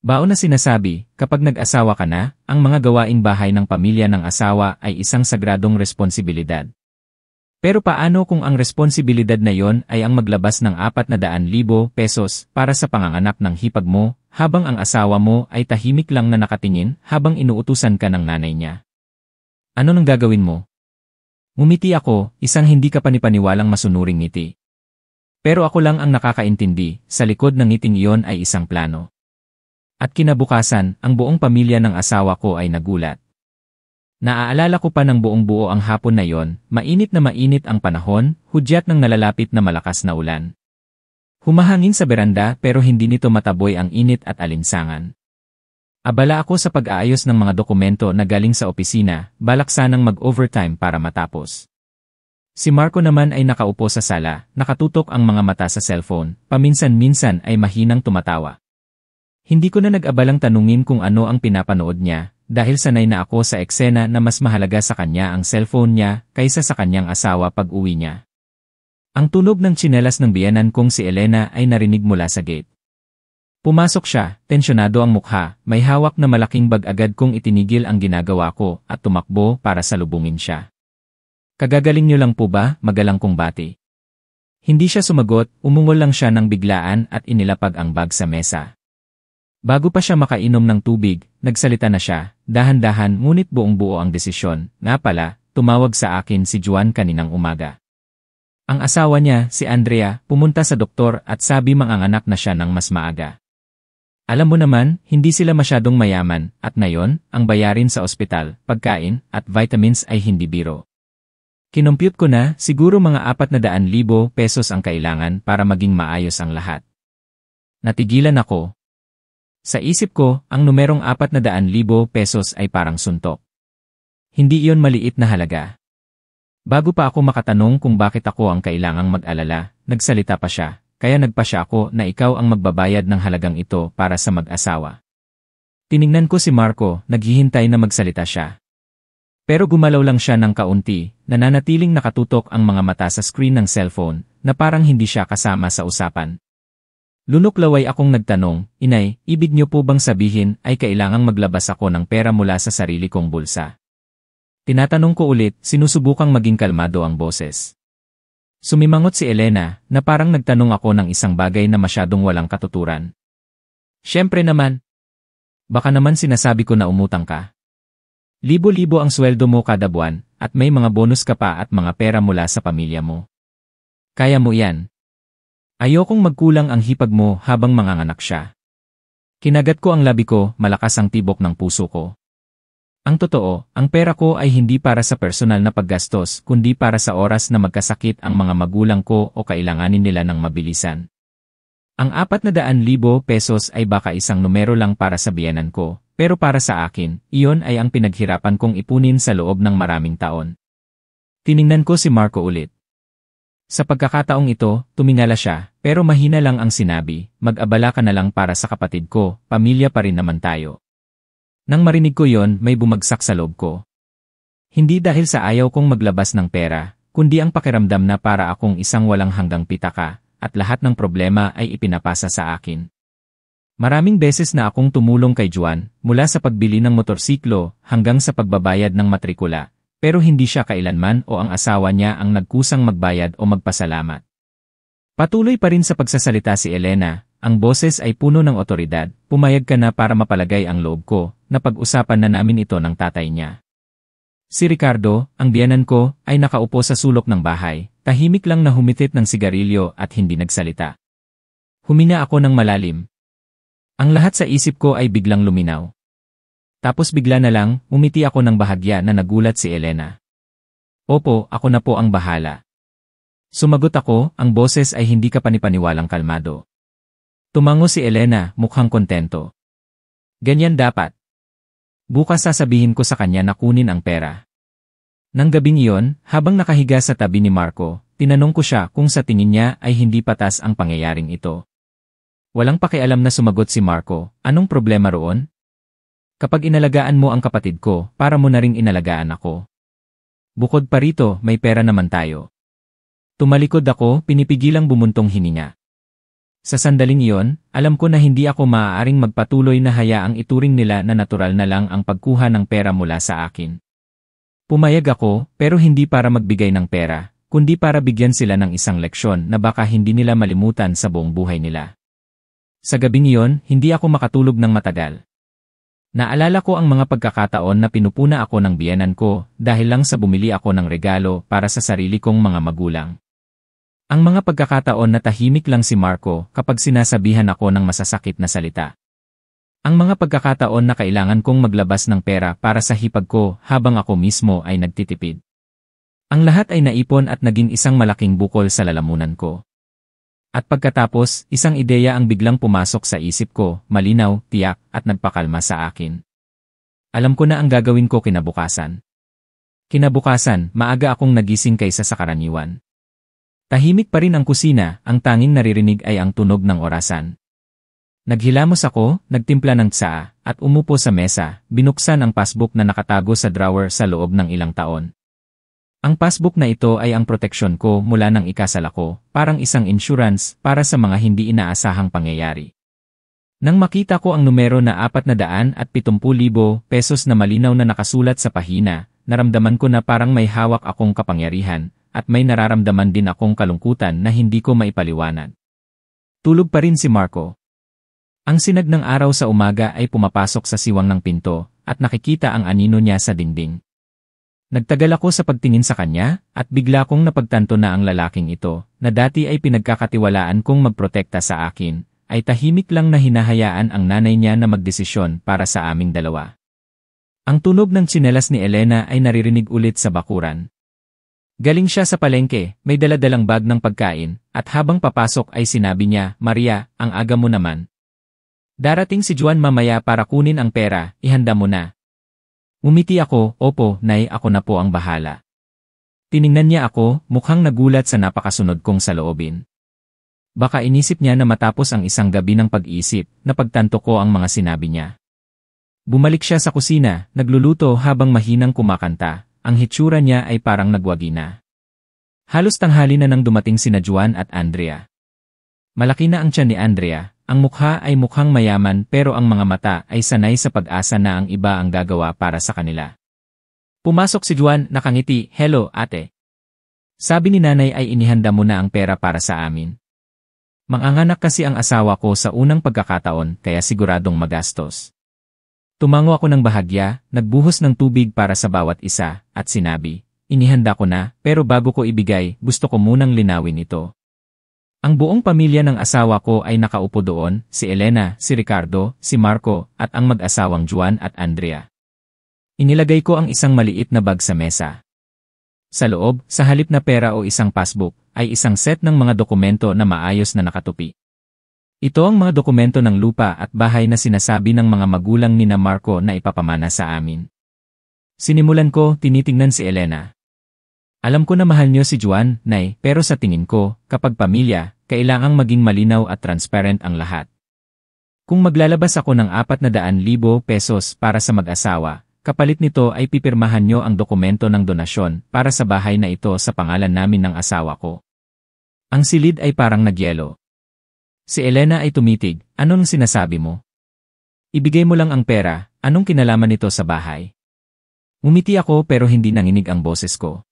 Baon na sinasabi, kapag nag-asawa ka na, ang mga gawaing bahay ng pamilya ng asawa ay isang sagradong responsibilidad. Pero paano kung ang responsibilidad na yon ay ang maglabas ng 400,000 pesos para sa panganganak ng hipag mo, habang ang asawa mo ay tahimik lang na nakatingin habang inuutusan ka ng nanay niya? Ano nang gagawin mo? Ngumiti ako, isang hindi ka panipaniwalang masunuring ngiti. Pero ako lang ang nakakaintindi, sa likod ng ngiting iyon ay isang plano. At kinabukasan, ang buong pamilya ng asawa ko ay nagulat. Naaalala ko pa ng buong buo ang hapon na yon, mainit ang panahon, hudyat ng nalalapit na malakas na ulan. Humahangin sa beranda pero hindi nito mataboy ang init at alinsangan. Abala ako sa pag-aayos ng mga dokumento na galing sa opisina, balak sanang mag-overtime para matapos. Si Marco naman ay nakaupo sa sala, nakatutok ang mga mata sa cellphone, paminsan-minsan ay mahinang tumatawa. Hindi ko na nag-abalang tanungin kung ano ang pinapanood niya, dahil sanay na ako sa eksena na mas mahalaga sa kanya ang cellphone niya kaysa sa kanyang asawa pag-uwi niya. Ang tunog ng tsinelas ng biyenan kong si Elena ay narinig mula sa gate. Pumasok siya, tensyonado ang mukha, may hawak na malaking bag agad kong itinigil ang ginagawa ko at tumakbo para salubungin siya. Kagagaling niyo lang po ba, magalang kong bati? Hindi siya sumagot, umungol lang siya ng biglaan at inilapag ang bag sa mesa. Bago pa siya makainom ng tubig, nagsalita na siya, dahan-dahan ngunit buong buo ang desisyon. Nga pala, tumawag sa akin si Juan kaninang umaga. Ang asawa niya, si Andrea, pumunta sa doktor at sabi manganganak na siya ng mas maaga. Alam mo naman, hindi sila masyadong mayaman, at ngayon, ang bayarin sa ospital, pagkain, at vitamins ay hindi biro. Kinompute ko na, siguro mga 400,000 pesos ang kailangan para maging maayos ang lahat. Natigilan ako. Sa isip ko, ang numerong 400,000 pesos ay parang suntok. Hindi iyon maliit na halaga. Bago pa ako makatanong kung bakit ako ang kailangang mag-alala, nagsalita pa siya, kaya nagpasya ako na ikaw ang magbabayad ng halagang ito para sa mag-asawa. Tiningnan ko si Marco, naghihintay na magsalita siya. Pero gumalaw lang siya ng kaunti, nananatiling nakatutok ang mga mata sa screen ng cellphone, na parang hindi siya kasama sa usapan. Lunok-laway akong nagtanong, Inay, ibig niyo po bang sabihin ay kailangang maglabas ako ng pera mula sa sarili kong bulsa? Tinatanong ko ulit, sinusubukang maging kalmado ang boses. Sumimangot si Elena, na parang nagtanong ako ng isang bagay na masyadong walang katuturan. Siyempre naman. Baka naman sinasabi ko na umutang ka. Libo-libo ang sweldo mo kada buwan, at may mga bonus ka pa at mga pera mula sa pamilya mo. Kaya mo yan. Ayokong magkulang ang hipag mo habang manganganak siya. Kinagat ko ang labi ko, malakas ang tibok ng puso ko. Ang totoo, ang pera ko ay hindi para sa personal na paggastos, kundi para sa oras na magkasakit ang mga magulang ko o kailanganin nila ng mabilisan. Ang 400,000 pesos ay baka isang numero lang para sa biyenan ko, pero para sa akin, iyon ay ang pinaghirapan kong ipunin sa loob ng maraming taon. Tiningnan ko si Marco ulit. Sa pagkakataong ito, tumingala siya, pero mahina lang ang sinabi, mag-abala ka na lang para sa kapatid ko, pamilya pa rin naman tayo. Nang marinig ko yon, may bumagsak sa loob ko. Hindi dahil sa ayaw kong maglabas ng pera, kundi ang pakiramdam na para akong isang walang hanggang pitaka, at lahat ng problema ay ipinapasa sa akin. Maraming beses na akong tumulong kay Juan, mula sa pagbili ng motorsiklo hanggang sa pagbabayad ng matrikula. Pero hindi siya kailanman o ang asawa niya ang nagkusang magbayad o magpasalamat. Patuloy pa rin sa pagsasalita si Elena, ang boses ay puno ng otoridad, pumayag ka na para mapalagay ang loob ko, na pag-usapan na namin ito ng tatay niya. Si Ricardo, ang biyenan ko, ay nakaupo sa sulok ng bahay, tahimik lang na humitit ng sigarilyo at hindi nagsalita. Humina ako ng malalim. Ang lahat sa isip ko ay biglang luminaw. Tapos bigla na lang, umiti ako ng bahagya na nagulat si Elena. Opo, ako na po ang bahala. Sumagot ako, ang boses ay hindi ka panipaniwalang kalmado. Tumango si Elena, mukhang kontento. Ganyan dapat. Bukas sasabihin ko sa kanya na kunin ang pera. Nang gabing iyon, habang nakahiga sa tabi ni Marco, tinanong ko siya kung sa tingin niya ay hindi patas ang pangyayaring ito. Walang pakialam na sumagot si Marco, anong problema roon? Kapag inalagaan mo ang kapatid ko, para mo na ring inalagaan ako. Bukod pa rito, may pera naman tayo. Tumalikod ako, pinipigilang bumuntong hininga. Sa sandaling iyon, alam ko na hindi ako maaaring magpatuloy na hayaang ituring nila na natural na lang ang pagkuha ng pera mula sa akin. Pumayag ako, pero hindi para magbigay ng pera, kundi para bigyan sila ng isang leksyon na baka hindi nila malimutan sa buong buhay nila. Sa gabing iyon, hindi ako makatulog ng matagal. Naalala ko ang mga pagkakataon na pinupuna ako ng biyenan ko dahil lang sa bumili ako ng regalo para sa sarili kong mga magulang. Ang mga pagkakataon na tahimik lang si Marco kapag sinasabihan ako ng masasakit na salita. Ang mga pagkakataon na kailangan kong maglabas ng pera para sa hipag ko habang ako mismo ay nagtitipid. Ang lahat ay naipon at naging isang malaking bukol sa lalamunan ko. At pagkatapos, isang ideya ang biglang pumasok sa isip ko, malinaw, tiyak, at nagpakalma sa akin. Alam ko na ang gagawin ko kinabukasan. Kinabukasan, maaga akong nagising kaysa sa karaniwan. Tahimik pa rin ang kusina, ang tanging naririnig ay ang tunog ng orasan. Naghilamos ako, nagtimpla ng tsaa, at umupo sa mesa, binuksan ang passbook na nakatago sa drawer sa loob ng ilang taon. Ang passbook na ito ay ang proteksyon ko mula nang ikasal ako, parang isang insurance para sa mga hindi inaasahang pangyayari. Nang makita ko ang numero na 470,000 pesos na malinaw na nakasulat sa pahina, naramdaman ko na parang may hawak akong kapangyarihan, at may nararamdaman din akong kalungkutan na hindi ko maipaliwanag. Tulog pa rin si Marco. Ang sinag ng araw sa umaga ay pumapasok sa siwang ng pinto, at nakikita ang anino niya sa dingding. Nagtagal ako sa pagtingin sa kanya, at bigla kong napagtanto na ang lalaking ito, na dati ay pinagkakatiwalaan kong magprotekta sa akin, ay tahimik lang na hinahayaan ang nanay niya na magdesisyon para sa aming dalawa. Ang tunog ng tsinelas ni Elena ay naririnig ulit sa bakuran. Galing siya sa palengke, may daladalang bag ng pagkain, at habang papasok ay sinabi niya, "Maria, ang aga mo naman. Darating si Juan mamaya para kunin ang pera, ihanda mo na." Umiti ako, "Opo, Nay, ako na po ang bahala." Tiningnan niya ako, mukhang nagulat sa napakasunod kong saloobin. Baka inisip niya na matapos ang isang gabi ng pag-iisip, napagtanto ko ang mga sinabi niya. Bumalik siya sa kusina, nagluluto habang mahinang kumakanta. Ang hitsura niya ay parang nagwagi na. Halos tanghali na nang dumating sina Juan at Andrea. Malaki na ang tiyan ni Andrea, ang mukha ay mukhang mayaman pero ang mga mata ay sanay sa pag-asa na ang iba ang gagawa para sa kanila. Pumasok si Juan, nakangiti, "Hello, ate." Sabi ni nanay ay inihanda mo na ang pera para sa amin. Manganganak kasi ang asawa ko sa unang pagkakataon kaya siguradong magastos. Tumango ako ng bahagya, nagbuhos ng tubig para sa bawat isa, at sinabi, "Inihanda ko na, pero bago ko ibigay, gusto ko munang linawin ito." Ang buong pamilya ng asawa ko ay nakaupo doon, si Elena, si Ricardo, si Marco, at ang mag-asawang Juan at Andrea. Inilagay ko ang isang maliit na bag sa mesa. Sa loob, sa halip na pera o isang passbook, ay isang set ng mga dokumento na maayos na nakatupi. Ito ang mga dokumento ng lupa at bahay na sinasabi ng mga magulang ni na Marco na ipapamana sa amin. Sinimulan ko, tinitingnan si Elena. Alam ko na mahal niyo si Juan, Nay, pero sa tingin ko, kapag pamilya, kailangang maging malinaw at transparent ang lahat. Kung maglalabas ako ng 400,000 pesos para sa mag-asawa, kapalit nito ay pipirmahan niyo ang dokumento ng donasyon para sa bahay na ito sa pangalan namin ng asawa ko. Ang silid ay parang nagyelo. Si Elena ay tumitig, "Anong sinasabi mo? Ibigay mo lang ang pera, anong kinalaman nito sa bahay?" Umiti ako pero hindi nanginig ang boses ko.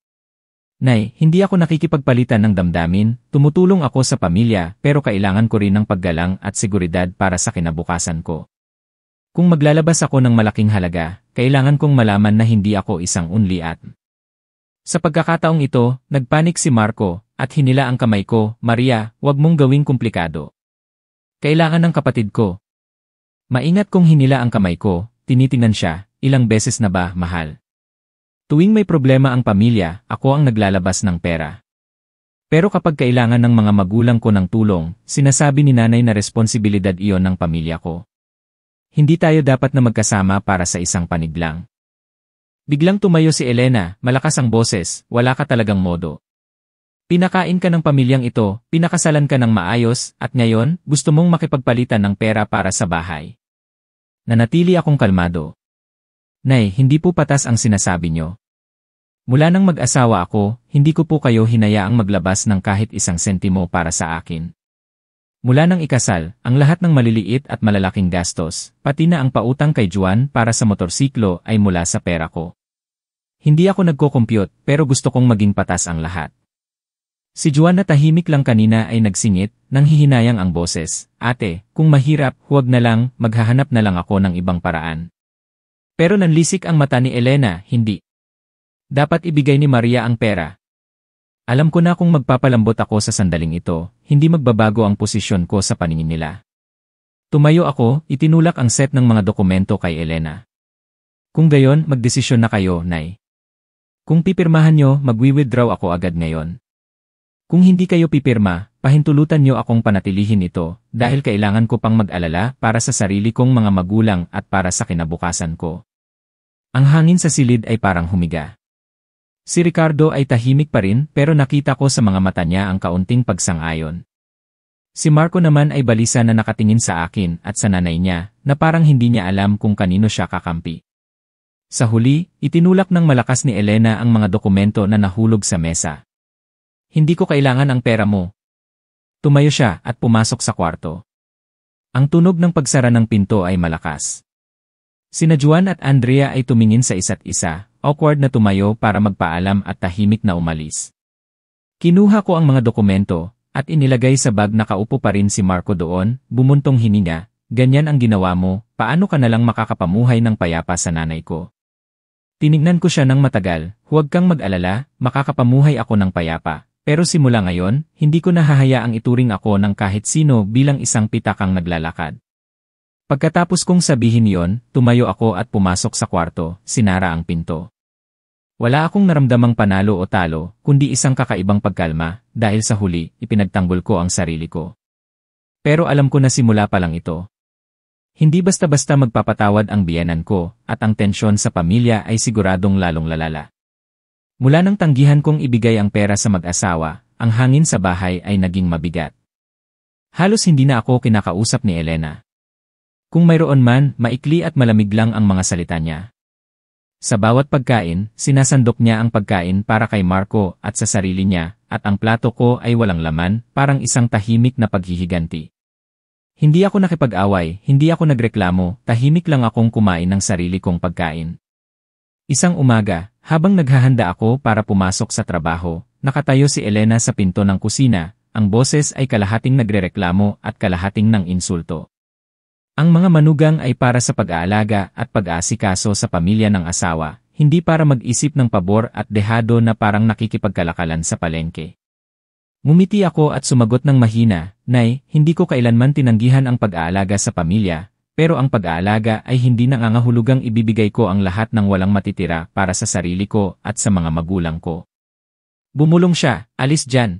"Nay, hindi ako nakikipagpalitan ng damdamin, tumutulong ako sa pamilya pero kailangan ko rin ng paggalang at seguridad para sa kinabukasan ko. Kung maglalabas ako ng malaking halaga, kailangan kong malaman na hindi ako isang unliat." Sa pagkakataong ito, nagpanik si Marco at hinila ang kamay ko, "Maria, wag mong gawing komplikado. Kailangan ng kapatid ko." Maingat kong hinila ang kamay ko, tinitingnan siya, "Ilang beses na ba, mahal? Tuwing may problema ang pamilya, ako ang naglalabas ng pera. Pero kapag kailangan ng mga magulang ko ng tulong, sinasabi ni nanay na responsibilidad iyon ng pamilya ko. Hindi tayo dapat na magkasama para sa isang panig lang." Biglang tumayo si Elena, malakas ang boses, "Wala ka talagang modo. Pinakain ka ng pamilyang ito, pinakasalan ka ng maayos, at ngayon, gusto mong makipagpalitan ng pera para sa bahay." Nanatili akong kalmado. "Nay, hindi po patas ang sinasabi niyo. Mula nang mag-asawa ako, hindi ko po kayo hinayaang maglabas ng kahit isang sentimo para sa akin. Mula nang ikasal, ang lahat ng maliliit at malalaking gastos, pati na ang pautang kay Juan para sa motorsiklo ay mula sa pera ko. Hindi ako nagko-compute pero gusto kong maging patas ang lahat. Si Juan na tahimik lang kanina ay nagsingit, nang hihinayang ang boses, "Ate, kung mahirap, huwag na lang, maghahanap na lang ako ng ibang paraan." Pero nanlisik ang mata ni Elena, "Hindi. Dapat ibigay ni Maria ang pera. Alam ko na kung magpapalambot ako sa sandaling ito, hindi magbabago ang posisyon ko sa paningin nila." Tumayo ako, itinulak ang set ng mga dokumento kay Elena. "Kung gayon, magdesisyon na kayo, Nay. Kung pipirmahan nyo, magwi-withdraw ako agad ngayon. Kung hindi kayo pipirma, pahintulutan nyo akong panatilihin ito dahil kailangan ko pang mag-alala para sa sarili kong mga magulang at para sa kinabukasan ko." Ang hangin sa silid ay parang humiga. Si Ricardo ay tahimik pa rin pero nakita ko sa mga mata niya ang kaunting pagsang-ayon. Si Marco naman ay balisa na nakatingin sa akin at sa nanay niya na parang hindi niya alam kung kanino siya kakampi. Sa huli, itinulak ng malakas ni Elena ang mga dokumento na nahulog sa mesa. "Hindi ko kailangan ang pera mo." Tumayo siya at pumasok sa kwarto. Ang tunog ng pagsara ng pinto ay malakas. Sina Juan at Andrea ay tumingin sa isa't isa, awkward na tumayo para magpaalam at tahimik na umalis. Kinuha ko ang mga dokumento at inilagay sa bag. Nakaupo pa rin si Marco doon, bumuntong hininga. "Ganyan ang ginawa mo, paano ka nalang makakapamuhay ng payapa sa nanay ko?" Tinignan ko siya ng matagal, "Huwag kang mag-alala, makakapamuhay ako ng payapa. Pero simula ngayon, hindi ko nahahayaang ituring ako ng kahit sino bilang isang pitakang naglalakad." Pagkatapos kong sabihin yon, tumayo ako at pumasok sa kwarto, sinara ang pinto. Wala akong naramdamang panalo o talo, kundi isang kakaibang pagkalma, dahil sa huli, ipinagtanggol ko ang sarili ko. Pero alam ko na simula pa lang ito. Hindi basta-basta magpapatawad ang biyenan ko, at ang tensyon sa pamilya ay siguradong lalong lalala. Mula nang tanggihan kong ibigay ang pera sa mag-asawa, ang hangin sa bahay ay naging mabigat. Halos hindi na ako kinakausap ni Elena. Kung mayroon man, maikli at malamig lang ang mga salita niya. Sa bawat pagkain, sinasandok niya ang pagkain para kay Marco at sa sarili niya, at ang plato ko ay walang laman, parang isang tahimik na paghihiganti. Hindi ako nakipag-away, hindi ako nagreklamo, tahimik lang akong kumain ng sarili kong pagkain. Isang umaga, habang naghahanda ako para pumasok sa trabaho, nakatayo si Elena sa pinto ng kusina, ang boses ay kalahating nagrereklamo at kalahating ng insulto. Ang mga manugang ay para sa pag-aalaga at pag-aasikaso sa pamilya ng asawa, hindi para mag-isip ng pabor at dehado na parang nakikipagkalakalan sa palengke. Ngumiti ako at sumagot ng mahina, "Nay, hindi ko kailanman tinanggihan ang pag-aalaga sa pamilya, pero ang pag-aalaga ay hindi nangangahulugang ibibigay ko ang lahat ng walang matitira para sa sarili ko at sa mga magulang ko." Bumulong siya, "Alis dyan.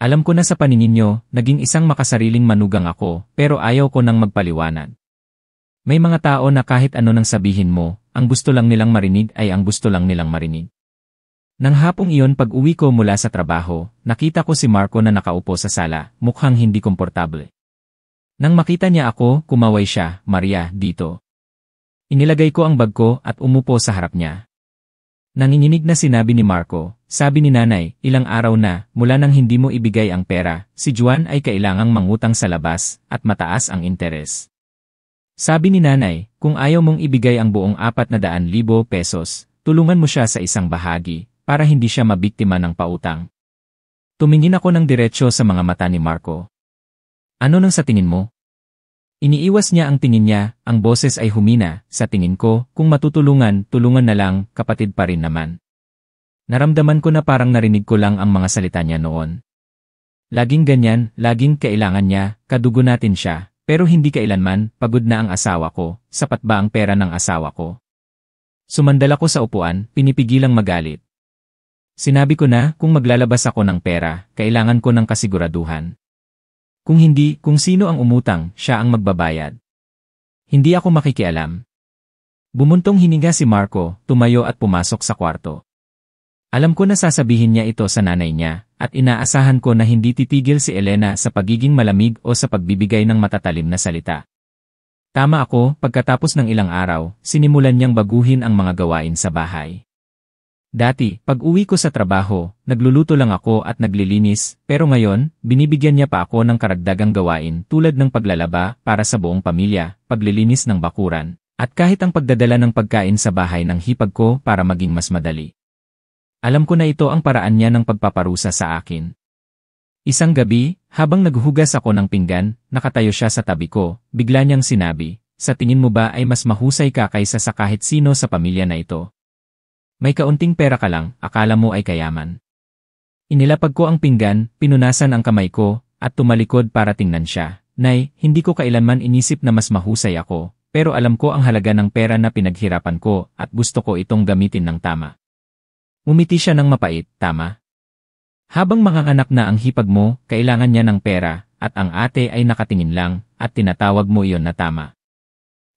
Alam ko na sa paningin nyo, naging isang makasariling manugang ako, pero ayaw ko nang magpaliwanag. May mga tao na kahit ano nang sabihin mo, ang gusto lang nilang marinig ay ang gusto lang nilang marinig." Nang hapong iyon pag-uwi ko mula sa trabaho, nakita ko si Marco na nakaupo sa sala, mukhang hindi komportable. Nang makita niya ako, kumaway siya, "Maria, dito." Inilagay ko ang bag ko at umupo sa harap niya. Nanginginig na sinabi ni Marco, "Sabi ni nanay, ilang araw na, mula nang hindi mo ibigay ang pera, si Juan ay kailangang mangutang sa labas, at mataas ang interes. Sabi ni nanay, kung ayaw mong ibigay ang buong 400,000 pesos, tulungan mo siya sa isang bahagi, para hindi siya mabiktima ng pautang." Tumingin ako ng diretsyo sa mga mata ni Marco. "Ano nang sa tingin mo?" Iniiwas niya ang tingin niya, ang boses ay humina, "Sa tingin ko, kung matutulungan, tulungan na lang, kapatid pa rin naman." Naramdaman ko na parang narinig ko lang ang mga salita niya noon. Laging ganyan, laging kailangan niya, kadugo natin siya, pero hindi kailanman, pagod na ang asawa ko, sapat ba ang pera ng asawa ko? Sumandal ako sa upuan, pinipigilang magalit. Sinabi ko na, kung maglalabas ako ng pera, kailangan ko ng kasiguraduhan. Kung hindi, kung sino ang umutang, siya ang magbabayad. Hindi ako makikialam. Bumuntong hininga si Marco, tumayo at pumasok sa kwarto. Alam ko na sasabihin niya ito sa nanay niya, at inaasahan ko na hindi titigil si Elena sa pagiging malamig o sa pagbibigay ng matatalim na salita. Tama ako, pagkatapos ng ilang araw, sinimulan niyang baguhin ang mga gawain sa bahay. Dati, pag uwi ko sa trabaho, nagluluto lang ako at naglilinis, pero ngayon, binibigyan niya pa ako ng karagdagang gawain tulad ng paglalaba para sa buong pamilya, paglilinis ng bakuran, at kahit ang pagdadala ng pagkain sa bahay ng hipag ko para maging mas madali. Alam ko na ito ang paraan niya ng pagpaparusa sa akin. Isang gabi, habang naghuhugas ako ng pinggan, nakatayo siya sa tabi ko, bigla niyang sinabi, "Sa tingin mo ba ay mas mahusay ka kaysa sa kahit sino sa pamilya na ito? May kaunting pera ka lang, akala mo ay kayaman." Inilapag ko ang pinggan, pinunasan ang kamay ko, at tumalikod para tingnan siya. "Nay, hindi ko kailanman inisip na mas mahusay ako, pero alam ko ang halaga ng pera na pinaghirapan ko at gusto ko itong gamitin ng tama." Umiti siya ng mapait, "Tama. Habang manganganak na ang hipag mo, kailangan niya ng pera, at ang ate ay nakatingin lang, at tinatawag mo iyon na tama."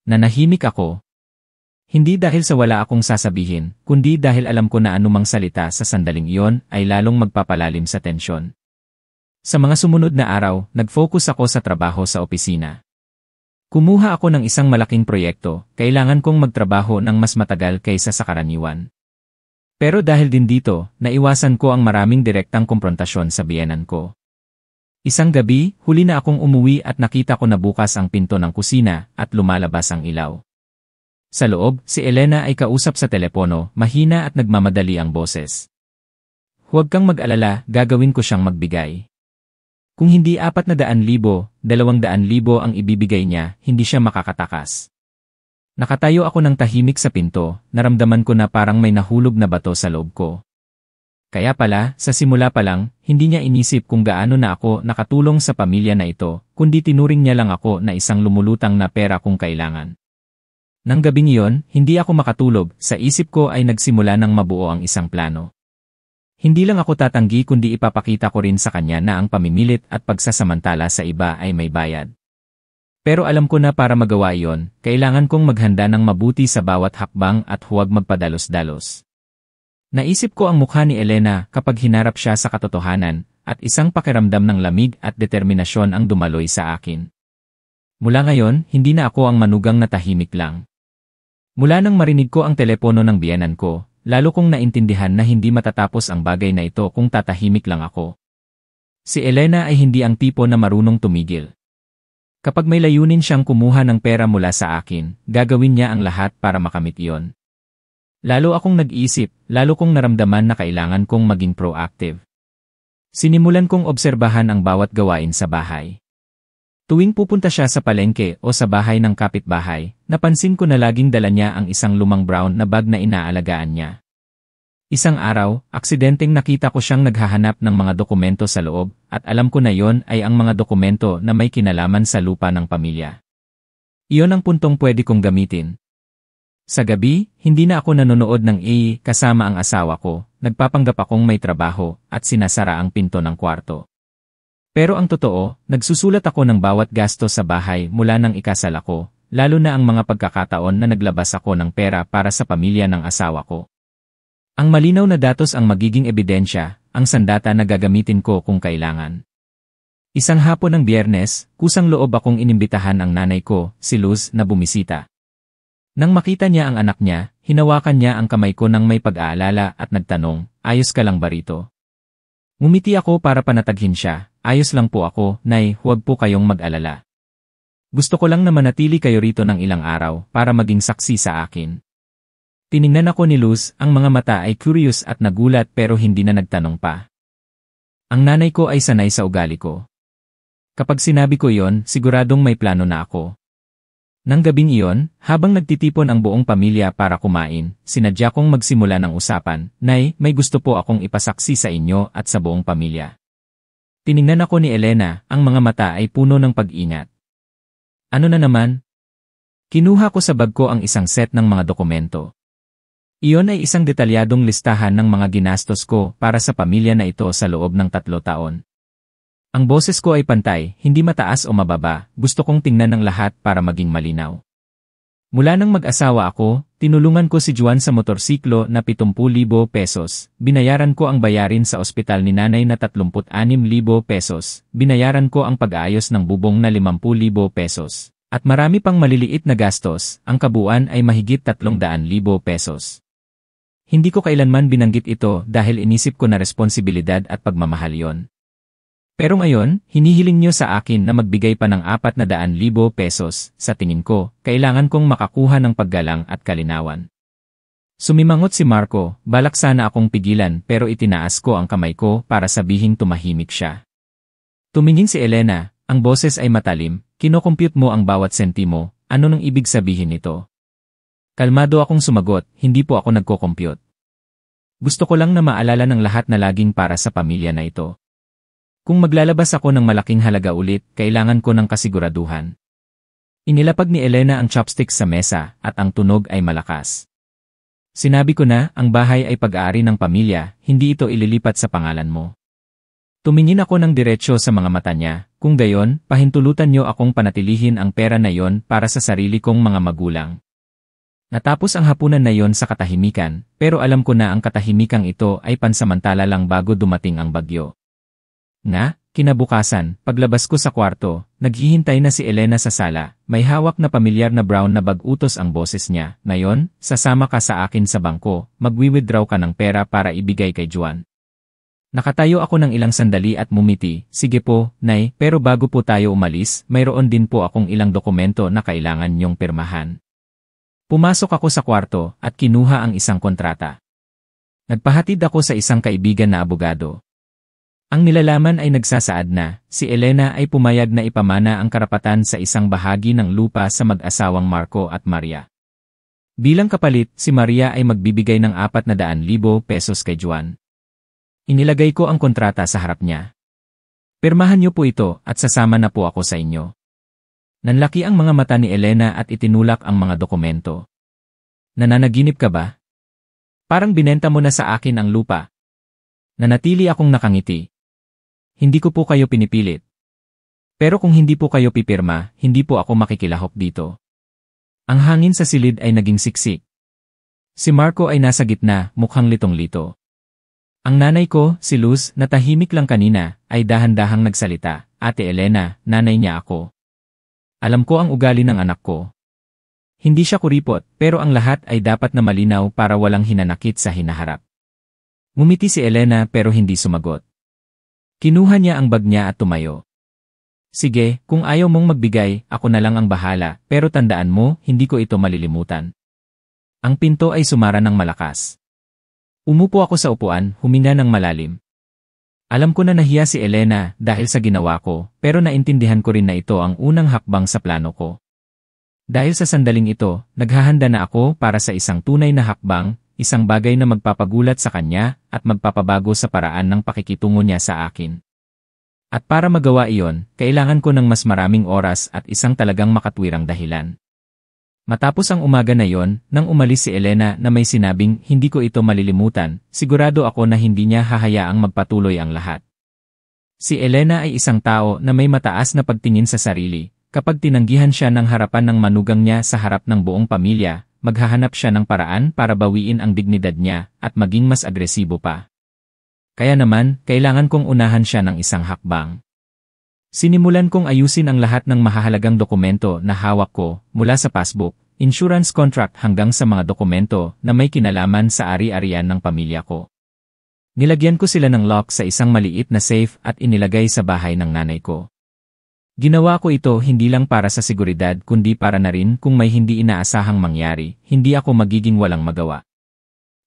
Nanahimik ako. Hindi dahil sa wala akong sasabihin, kundi dahil alam ko na anumang salita sa sandaling iyon ay lalong magpapalalim sa tensyon. Sa mga sumunod na araw, nag-focus ako sa trabaho sa opisina. Kumuha ako ng isang malaking proyekto, kailangan kong magtrabaho ng mas matagal kaysa sa karaniwan. Pero dahil din dito, naiwasan ko ang maraming direktang komprontasyon sa biyenan ko. Isang gabi, huli na akong umuwi at nakita ko na bukas ang pinto ng kusina at lumalabas ang ilaw. Sa loob, si Elena ay kausap sa telepono, mahina at nagmamadali ang boses. "Huwag kang mag-alala, gagawin ko siyang magbigay. Kung hindi 400,000, 200,000 ang ibibigay niya, hindi siya makakatakas." Nakatayo ako ng tahimik sa pinto, naramdaman ko na parang may nahulog na bato sa loob ko. Kaya pala, sa simula pa lang, hindi niya inisip kung gaano na ako nakatulong sa pamilya na ito, kundi tinuring niya lang ako na isang lumulutang na pera kung kailangan. Nang gabing iyon, hindi ako makatulog, sa isip ko ay nagsimula ng mabuo ang isang plano. Hindi lang ako tatanggi kundi ipapakita ko rin sa kanya na ang pamimilit at pagsasamantala sa iba ay may bayad. Pero alam ko na para magawa iyon, kailangan kong maghanda ng mabuti sa bawat hakbang at huwag magpadalos-dalos. Naisip ko ang mukha ni Elena kapag hinarap siya sa katotohanan, at isang pakiramdam ng lamig at determinasyon ang dumaloy sa akin. Mula ngayon, hindi na ako ang manugang na tahimik lang. Mula nang marinig ko ang telepono ng biyenan ko, lalo kong naintindihan na hindi matatapos ang bagay na ito kung tatahimik lang ako. Si Elena ay hindi ang tipo na marunong tumigil. Kapag may layunin siyang kumuha ng pera mula sa akin, gagawin niya ang lahat para makamit iyon. Lalo akong nag-isip, lalo kong naramdaman na kailangan kong maging proactive. Sinimulan kong obserbahan ang bawat gawain sa bahay. Tuwing pupunta siya sa palengke o sa bahay ng kapitbahay, napansin ko na laging dala niya ang isang lumang brown na bag na inaalagaan niya. Isang araw, aksidenteng nakita ko siyang naghahanap ng mga dokumento sa loob, at alam ko na yon ay ang mga dokumento na may kinalaman sa lupa ng pamilya. Iyon ang puntong pwede kong gamitin. Sa gabi, hindi na ako nanonood ng kasama ang asawa ko, nagpapanggap akong may trabaho, at sinasara ang pinto ng kwarto. Pero ang totoo, nagsusulat ako ng bawat gasto sa bahay mula nang ikasal ako, lalo na ang mga pagkakataon na naglabas ako ng pera para sa pamilya ng asawa ko. Ang malinaw na datos ang magiging ebidensya, ang sandata na gagamitin ko kung kailangan. Isang hapon ng Biyernes, kusang loob akong inimbitahan ang nanay ko, si Luz, na bumisita. Nang makita niya ang anak niya, hinawakan niya ang kamay ko ng may pag-aalala at nagtanong, "Ayos ka lang ba rito?" Ngumiti ako para panataghin siya. "Ayos lang po ako, Nay, huwag po kayong mag-alala. Gusto ko lang na manatili kayo rito ng ilang araw para maging saksi sa akin." Tiningnan ako ni Luz, ang mga mata ay curious at nagulat pero hindi na nagtanong pa. Ang nanay ko ay sanay sa ugali ko. Kapag sinabi ko iyon, siguradong may plano na ako. Nang gabing iyon, habang nagtitipon ang buong pamilya para kumain, sinadya kong magsimula ng usapan, "Nay, may gusto po akong ipasaksi sa inyo at sa buong pamilya." Tiningnan ako ni Elena, ang mga mata ay puno ng pag-ingat. "Ano na naman?" Kinuha ko sa bag ko ang isang set ng mga dokumento. Iyon ay isang detalyadong listahan ng mga ginastos ko para sa pamilya na ito sa loob ng 3 taon. Ang boses ko ay pantay, hindi mataas o mababa, gusto kong tingnan ng lahat para maging malinaw. Mula nang mag-asawa ako, tinulungan ko si Juan sa motorsiklo na 70,000 pesos, binayaran ko ang bayarin sa ospital ni nanay na 36,000 pesos, binayaran ko ang pag-aayos ng bubong na 50,000 pesos, at marami pang maliliit na gastos, ang kabuuan ay mahigit 300,000 pesos. Hindi ko kailanman binanggit ito dahil inisip ko na responsibilidad at pagmamahal yon. Pero ngayon, hinihiling niyo sa akin na magbigay pa ng 400,000 pesos. Sa tingin ko, kailangan kong makakuha ng paggalang at kalinawan. Sumimangot si Marco, balak sana akong pigilan pero itinaas ko ang kamay ko para sabihing tumahimik siya. Tumingin si Elena, ang boses ay matalim, kinokompute mo ang bawat sentimo, ano nang ibig sabihin nito? Kalmado akong sumagot, hindi po ako nagko-compute. Gusto ko lang na maalala ng lahat na laging para sa pamilya na ito. Kung maglalabas ako ng malaking halaga ulit, kailangan ko ng kasiguraduhan. Inilapag ni Elena ang chopsticks sa mesa at ang tunog ay malakas. Sinabi ko na, ang bahay ay pag-aari ng pamilya, hindi ito ililipat sa pangalan mo. Tumingin ako ng diretsyo sa mga mata niya, kung gayon, pahintulutan niyo akong panatilihin ang pera na yon para sa sarili kong mga magulang. Natapos ang hapunan na yon sa katahimikan, pero alam ko na ang katahimikang ito ay pansamantala lang bago dumating ang bagyo. Kinabukasan, paglabas ko sa kwarto, naghihintay na si Elena sa sala, may hawak na pamilyar na brown na bag-utos ang boses niya. Ngayon, sasama ka sa akin sa bangko, magwi-withdraw ka ng pera para ibigay kay Juan. Nakatayo ako ng ilang sandali at mumiti, sige po, Nay, pero bago po tayo umalis, mayroon din po akong ilang dokumento na kailangan niyong pirmahan. Pumasok ako sa kwarto at kinuha ang isang kontrata. Nagpahatid ako sa isang kaibigan na abogado. Ang nilalaman ay nagsasaad na, si Elena ay pumayag na ipamana ang karapatan sa isang bahagi ng lupa sa mag-asawang Marco at Maria. Bilang kapalit, si Maria ay magbibigay ng 400,000 pesos kay Juan. Inilagay ko ang kontrata sa harap niya. Pirmahan niyo po ito at sasama na po ako sa inyo. Nanlaki ang mga mata ni Elena at itinulak ang mga dokumento. Nananaginip ka ba? Parang binenta mo na sa akin ang lupa. Nanatili akong nakangiti. Hindi ko po kayo pinipilit. Pero kung hindi po kayo pipirma, hindi po ako makikilahok dito. Ang hangin sa silid ay naging siksik. Si Marco ay nasa gitna, mukhang litong-lito. Ang nanay ko, si Luz, na tahimik lang kanina, ay dahan-dahang nagsalita, Ate Elena, nanay niya ako. Alam ko ang ugali ng anak ko. Hindi siya kuripot, pero ang lahat ay dapat na malinaw para walang hinanakit sa hinaharap. Ngumiti si Elena pero hindi sumagot. Kinuha niya ang bag niya at tumayo. Sige, kung ayaw mong magbigay, ako na lang ang bahala, pero tandaan mo, hindi ko ito malilimutan. Ang pinto ay sumara ng malakas. Umupo ako sa upuan, huminga ng malalim. Alam ko na nahiya si Elena dahil sa ginawa ko, pero naintindihan ko rin na ito ang unang hakbang sa plano ko. Dahil sa sandaling ito, naghahanda na ako para sa isang tunay na hakbang, isang bagay na magpapagulat sa kanya at magpapabago sa paraan ng pakikitungo niya sa akin. At para magawa iyon, kailangan ko ng mas maraming oras at isang talagang makatwirang dahilan. Matapos ang umaga na yon, nang umalis si Elena na may sinabing hindi ko ito malilimutan, sigurado ako na hindi niya hahayaang magpatuloy ang lahat. Si Elena ay isang tao na may mataas na pagtingin sa sarili. Kapag tinanggihan siya ng harapan ng manugang niya sa harap ng buong pamilya, maghahanap siya ng paraan para bawiin ang dignidad niya at maging mas agresibo pa. Kaya naman, kailangan kong unahan siya ng isang hakbang. Sinimulan kong ayusin ang lahat ng mahahalagang dokumento na hawak ko, mula sa passbook, insurance contract hanggang sa mga dokumento na may kinalaman sa ari-arian ng pamilya ko. Nilagyan ko sila ng lock sa isang maliit na safe at inilagay sa bahay ng nanay ko. Ginawa ko ito hindi lang para sa seguridad kundi para na rin kung may hindi inaasahang mangyari, hindi ako magiging walang magawa.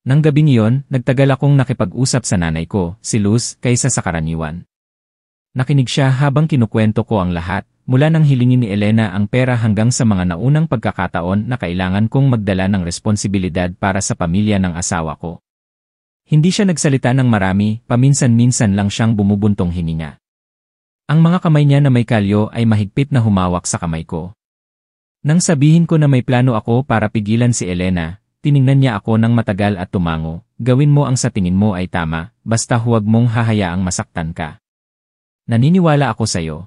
Nang gabing iyon, nagtagal akong nakipag-usap sa nanay ko, si Luz, kaysa sa karaniwan. Nakinig siya habang kinukwento ko ang lahat, mula nang hilingin ni Elena ang pera hanggang sa mga naunang pagkakataon na kailangan kong magdala ng responsibilidad para sa pamilya ng asawa ko. Hindi siya nagsalita ng marami, paminsan-minsan lang siyang bumubuntong hininga. Ang mga kamay niya na may kalyo ay mahigpit na humawak sa kamay ko. Nang sabihin ko na may plano ako para pigilan si Elena, tiningnan niya ako ng matagal at tumango, gawin mo ang sa tingin mo ay tama, basta huwag mong hahayaang masaktan ka. Naniniwala ako sa'yo.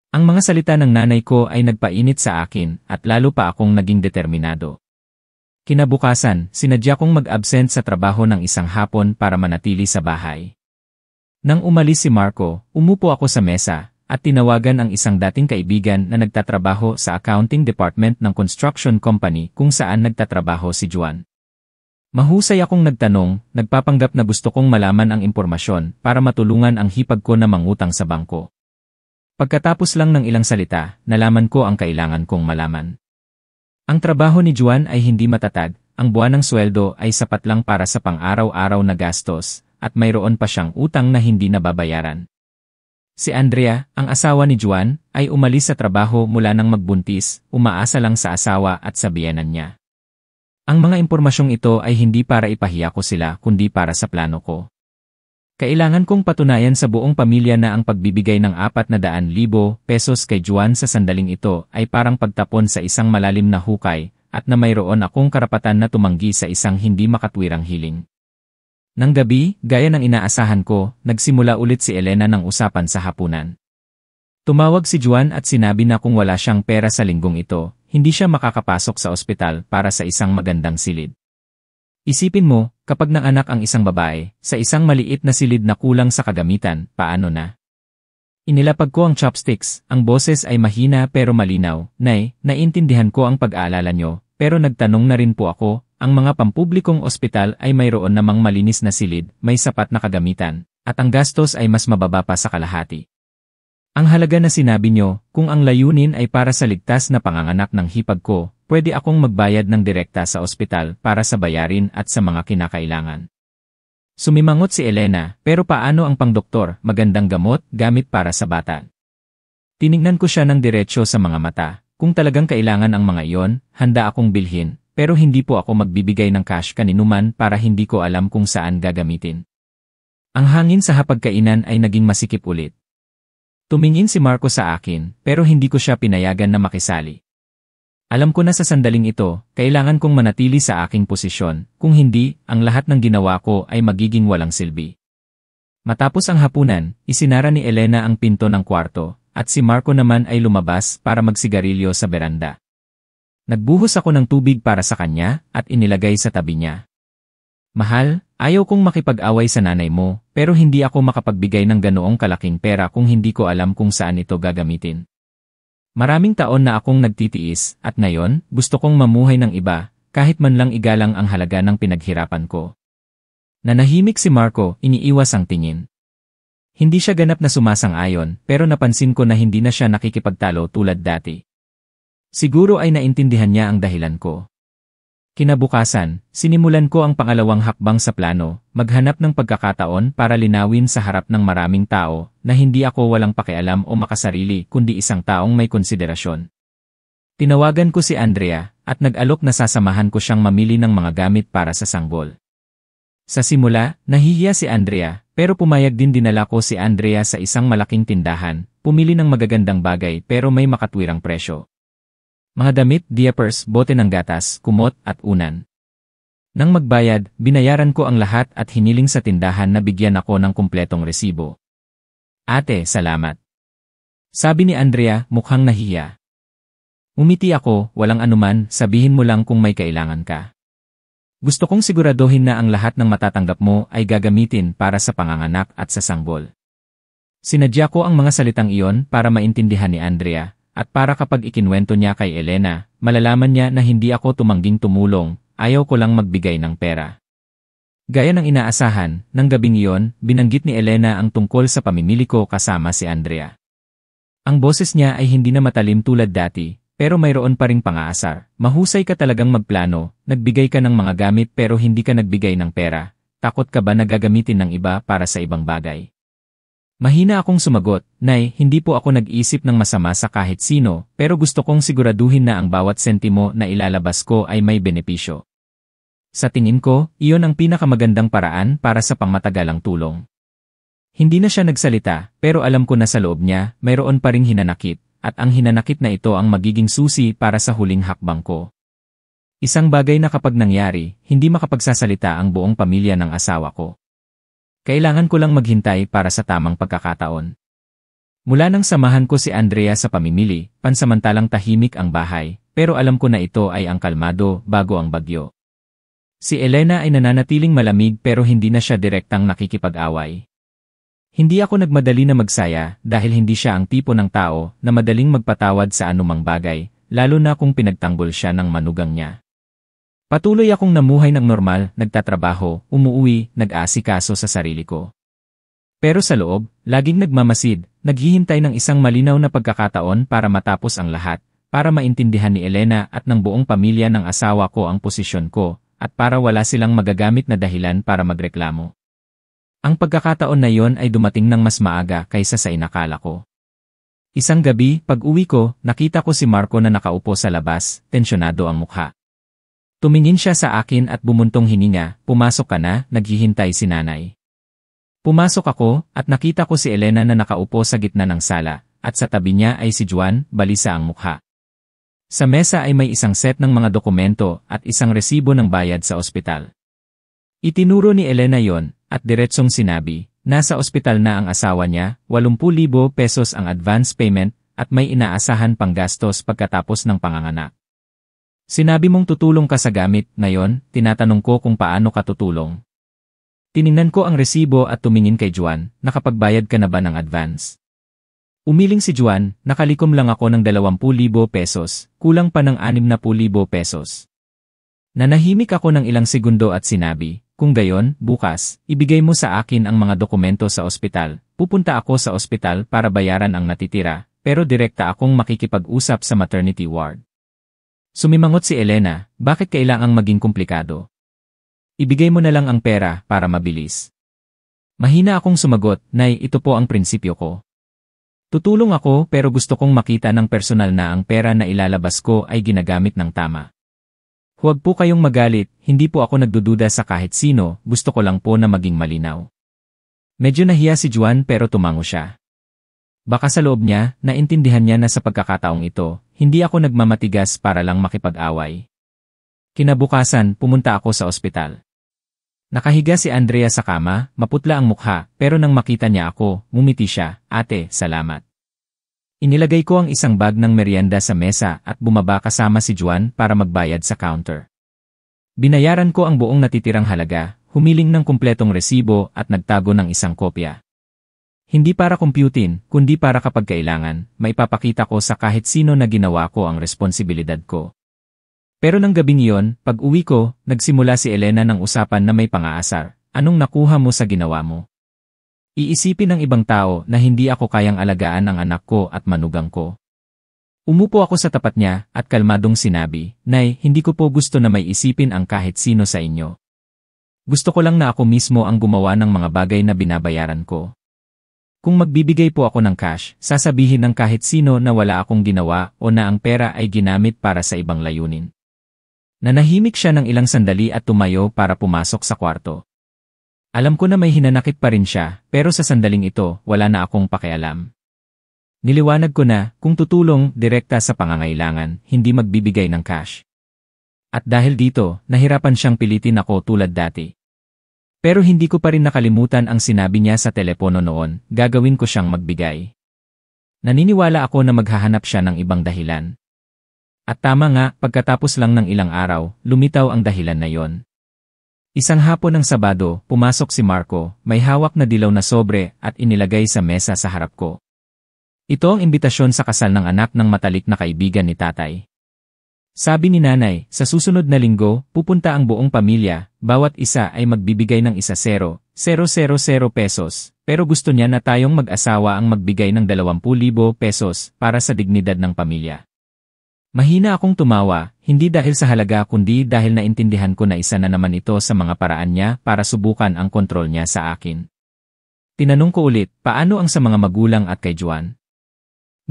Ang mga salita ng nanay ko ay nagpainit sa akin at lalo pa akong naging determinado. Kinabukasan, sinadya kong mag-absent sa trabaho ng isang hapon para manatili sa bahay. Nang umalis si Marco, umupo ako sa mesa at tinawagan ang isang dating kaibigan na nagtatrabaho sa accounting department ng construction company kung saan nagtatrabaho si Juan. Mahusay akong nagtanong, nagpapanggap na gusto kong malaman ang impormasyon para matulungan ang hipag ko na mangutang sa bangko. Pagkatapos lang ng ilang salita, nalaman ko ang kailangan kong malaman. Ang trabaho ni Juan ay hindi matatag, ang buwanang sweldo ay sapat lang para sa pang-araw-araw na gastos, at mayroon pa siyang utang na hindi nababayaran. Si Andrea, ang asawa ni Juan, ay umalis sa trabaho mula nang magbuntis, umaasa lang sa asawa at sa biyenan niya. Ang mga impormasyong ito ay hindi para ipahiya ko sila kundi para sa plano ko. Kailangan kong patunayan sa buong pamilya na ang pagbibigay ng 400,000 pesos kay Juan sa sandaling ito ay parang pagtapon sa isang malalim na hukay at na mayroon akong karapatan na tumanggi sa isang hindi makatwirang hiling. Nang gabi, gaya ng inaasahan ko, nagsimula ulit si Elena ng usapan sa hapunan. Tumawag si Juan at sinabi na kung wala siyang pera sa linggong ito, hindi siya makakapasok sa ospital para sa isang magandang silid. Isipin mo, kapag nanganak ang isang babae, sa isang maliit na silid na kulang sa kagamitan, paano na? Inilapag ko ang chopsticks, ang boses ay mahina pero malinaw. Nay, naintindihan ko ang pag-aalala nyo, pero nagtanong na rin po ako, ang mga pampublikong ospital ay mayroon namang malinis na silid, may sapat na kagamitan, at ang gastos ay mas mababa pa sa kalahati. Ang halaga na sinabi nyo, kung ang layunin ay para sa ligtas na panganganak ng hipag ko, pwede akong magbayad ng direkta sa ospital para sa bayarin at sa mga kinakailangan. Sumimangot si Elena, pero paano ang pangdoktor, magandang gamot, gamit para sa bata? Tinignan ko siya ng diretsyo sa mga mata, kung talagang kailangan ang mga iyon, handa akong bilhin, pero hindi po ako magbibigay ng cash kaninuman para hindi ko alam kung saan gagamitin. Ang hangin sa hapagkainan ay naging masikip ulit. Tumingin si Marco sa akin, pero hindi ko siya pinayagan na makisali. Alam ko na sa sandaling ito, kailangan kong manatili sa aking posisyon, kung hindi, ang lahat ng ginawa ko ay magiging walang silbi. Matapos ang hapunan, isinara ni Elena ang pinto ng kwarto, at si Marco naman ay lumabas para magsigarilyo sa beranda. Nagbuhos ako ng tubig para sa kanya, at inilagay sa tabi niya. Mahal, ayaw kong makipag-away sa nanay mo, pero hindi ako makapagbigay ng ganoong kalaking pera kung hindi ko alam kung saan ito gagamitin. Maraming taon na akong nagtitiis, at ngayon, gusto kong mamuhay ng iba, kahit man lang igalang ang halaga ng pinaghirapan ko. Nanahimik si Marco, iniiwas ang tingin. Hindi siya ganap na sumasang-ayon, pero napansin ko na hindi na siya nakikipagtalo tulad dati. Siguro ay naintindihan niya ang dahilan ko. Kinabukasan, sinimulan ko ang pangalawang hakbang sa plano, maghanap ng pagkakataon para linawin sa harap ng maraming tao na hindi ako walang pakialam o makasarili kundi isang taong may konsiderasyon. Tinawagan ko si Andrea at nag-alok na sasamahan ko siyang mamili ng mga gamit para sa sanggol. Sa simula, nahihiya si Andrea, pero pumayag din dinala ko si Andrea sa isang malaking tindahan, pumili ng magagandang bagay pero may makatwirang presyo. Mga damit, diapers, bote ng gatas, kumot at unan. Nang magbayad, binayaran ko ang lahat at hiniling sa tindahan na bigyan ako ng kumpletong resibo. Ate, salamat. Sabi ni Andrea, mukhang nahiya. Umiti ako, walang anuman, sabihin mo lang kung may kailangan ka. Gusto kong siguraduhin na ang lahat ng matatanggap mo ay gagamitin para sa panganganak at sa sanggol. Sinadya ko ang mga salitang iyon para maintindihan ni Andrea. At para kapag ikinwento niya kay Elena, malalaman niya na hindi ako tumangging tumulong, ayaw ko lang magbigay ng pera. Gaya ng inaasahan, ng gabing iyon, binanggit ni Elena ang tungkol sa pamimili ko kasama si Andrea. Ang boses niya ay hindi na matalim tulad dati, pero mayroon pa ring pang-aasar. Mahusay ka talagang magplano, nagbigay ka ng mga gamit pero hindi ka nagbigay ng pera. Takot ka ba na gagamitin ng iba para sa ibang bagay? Mahina akong sumagot, Nay, hindi po ako nag-isip ng masama sa kahit sino, pero gusto kong siguraduhin na ang bawat sentimo na ilalabas ko ay may benepisyo. Sa tingin ko, iyon ang pinakamagandang paraan para sa pangmatagalang tulong. Hindi na siya nagsalita, pero alam ko na sa loob niya, mayroon pa ring hinanakit, at ang hinanakit na ito ang magiging susi para sa huling hakbang ko. Isang bagay na kapag nangyari, hindi makapagsasalita ang buong pamilya ng asawa ko. Kailangan ko lang maghintay para sa tamang pagkakataon. Mula nang samahan ko si Andrea sa pamimili, pansamantalang tahimik ang bahay, pero alam ko na ito ay ang kalmado bago ang bagyo. Si Elena ay nananatiling malamig pero hindi na siya direktang nakikipag-away. Hindi ako nagmadali na magsaya dahil hindi siya ang tipo ng tao na madaling magpatawad sa anumang bagay, lalo na kung pinagtanggol siya ng manugang niya. Patuloy akong namuhay ng normal, nagtatrabaho, umuuwi, nag-aasikaso sa sarili ko. Pero sa loob, laging nagmamasid, naghihintay ng isang malinaw na pagkakataon para matapos ang lahat, para maintindihan ni Elena at ng buong pamilya ng asawa ko ang posisyon ko, at para wala silang magagamit na dahilan para magreklamo. Ang pagkakataon na iyon ay dumating ng mas maaga kaysa sa inakala ko. Isang gabi, pag-uwi ko, nakita ko si Marco na nakaupo sa labas, tensyonado ang mukha. Tumingin siya sa akin at bumuntong hininga, "Pumasok ka na," naghihintay si nanay. Pumasok ako, at nakita ko si Elena na nakaupo sa gitna ng sala, at sa tabi niya ay si Juan, balisa ang mukha. Sa mesa ay may isang set ng mga dokumento at isang resibo ng bayad sa ospital. Itinuro ni Elena yon, at diretsong sinabi, nasa ospital na ang asawa niya, 80,000 pesos ang advance payment, at may inaasahan pang gastos pagkatapos ng panganganak. Sinabi mong tutulong ka sa gamit, ngayon, tinatanong ko kung paano ka tutulong. Tiningnan ko ang resibo at tumingin kay Juan, nakapagbayad ka na ba ng advance? Umiling si Juan, nakalikom lang ako ng 20,000 pesos, kulang pa ng 60,000 pesos. Nanahimik ako ng ilang segundo at sinabi, kung gayon, bukas, ibigay mo sa akin ang mga dokumento sa ospital, pupunta ako sa ospital para bayaran ang natitira, pero direkta akong makikipag-usap sa maternity ward. Sumimangot si Elena, bakit kailangang maging komplikado? Ibigay mo na lang ang pera para mabilis. Mahina akong sumagot, Nay, ito po ang prinsipyo ko. Tutulong ako pero gusto kong makita ng personal na ang pera na ilalabas ko ay ginagamit ng tama. Huwag po kayong magalit, hindi po ako nagdududa sa kahit sino, gusto ko lang po na maging malinaw. Medyo nahiya si Juan pero tumango siya. Baka sa loob niya, naintindihan niya na sa pagkakataong ito, hindi ako nagmamatigas para lang makipag-away. Kinabukasan, pumunta ako sa ospital. Nakahiga si Andrea sa kama, maputla ang mukha, pero nang makita niya ako, ngumiti siya, Ate, salamat. Inilagay ko ang isang bag ng merienda sa mesa at bumaba kasama si Juan para magbayad sa counter. Binayaran ko ang buong natitirang halaga, humiling ng kumpletong resibo at nagtago ng isang kopya. Hindi para computin, kundi para kapag kailangan, maipapakita ko sa kahit sino na ginawa ko ang responsibilidad ko. Pero ng gabing iyon, pag uwi ko, nagsimula si Elena ng usapan na may pangaasar, anong nakuha mo sa ginawa mo? Iisipin ng ibang tao na hindi ako kayang alagaan ang anak ko at manugang ko. Umupo ako sa tapat niya at kalmadong sinabi, Nay, hindi ko po gusto na may isipin ang kahit sino sa inyo. Gusto ko lang na ako mismo ang gumawa ng mga bagay na binabayaran ko. Kung magbibigay po ako ng cash, sasabihin ng kahit sino na wala akong ginawa o na ang pera ay ginamit para sa ibang layunin. Nanahimik siya ng ilang sandali at tumayo para pumasok sa kwarto. Alam ko na may hinanakit pa rin siya, pero sa sandaling ito, wala na akong pakialam. Niliwanag ko na, kung tutulong, direkta sa pangangailangan, hindi magbibigay ng cash. At dahil dito, nahirapan siyang pilitin ako tulad dati. Pero hindi ko pa rin nakalimutan ang sinabi niya sa telepono noon, gagawin ko siyang magbigay. Naniniwala ako na maghahanap siya ng ibang dahilan. At tama nga, pagkatapos lang ng ilang araw, lumitaw ang dahilan na yon. Isang hapon ng Sabado, pumasok si Marco, may hawak na dilaw na sobre at inilagay sa mesa sa harap ko. Ito ang imbitasyon sa kasal ng anak ng matalik na kaibigan ni tatay. Sabi ni nanay, sa susunod na linggo, pupunta ang buong pamilya, bawat isa ay magbibigay ng 1,000 pesos, pero gusto niya na tayong mag-asawa ang magbigay ng 20,000 pesos para sa dignidad ng pamilya. Mahina akong tumawa, hindi dahil sa halaga kundi dahil naintindihan ko na isa na naman ito sa mga paraan niya para subukan ang kontrol niya sa akin. Tinanong ko ulit, paano ang sa mga magulang at kay Juan?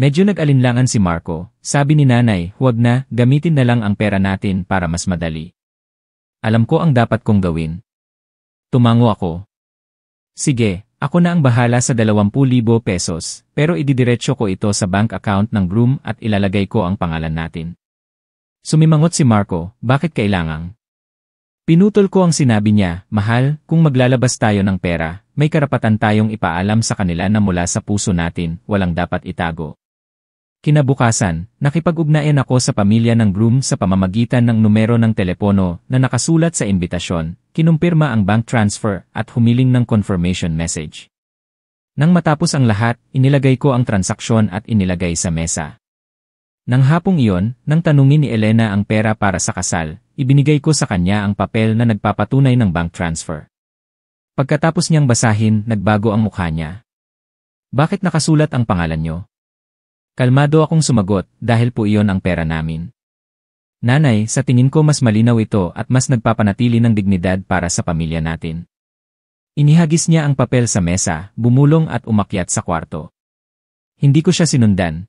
Medyo nag-alinlangan si Marco, sabi ni nanay, huwag na, gamitin na lang ang pera natin para mas madali. Alam ko ang dapat kong gawin. Tumango ako. Sige, ako na ang bahala sa 20,000 pesos, pero ididiretso ko ito sa bank account ng groom at ilalagay ko ang pangalan natin. Sumimangot si Marco, bakit kailangang? Pinutol ko ang sinabi niya, mahal, kung maglalabas tayo ng pera, may karapatan tayong ipaalam sa kanila na mula sa puso natin, walang dapat itago. Kinabukasan, nakipag-ugnayan ako sa pamilya ng groom sa pamamagitan ng numero ng telepono na nakasulat sa imbitasyon, kinumpirma ang bank transfer at humiling ng confirmation message. Nang matapos ang lahat, inilagay ko ang transaksyon at inilagay sa mesa. Nang hapong iyon, nang tanungin ni Elena ang pera para sa kasal, ibinigay ko sa kanya ang papel na nagpapatunay ng bank transfer. Pagkatapos niyang basahin, nagbago ang mukha niya. Bakit nakasulat ang pangalan niyo? Kalmado akong sumagot, dahil po iyon ang pera namin. Nanay, sa tingin ko mas malinaw ito at mas nagpapanatili ng dignidad para sa pamilya natin. Inihagis niya ang papel sa mesa, bumulong at umakyat sa kwarto. Hindi ko siya sinundan.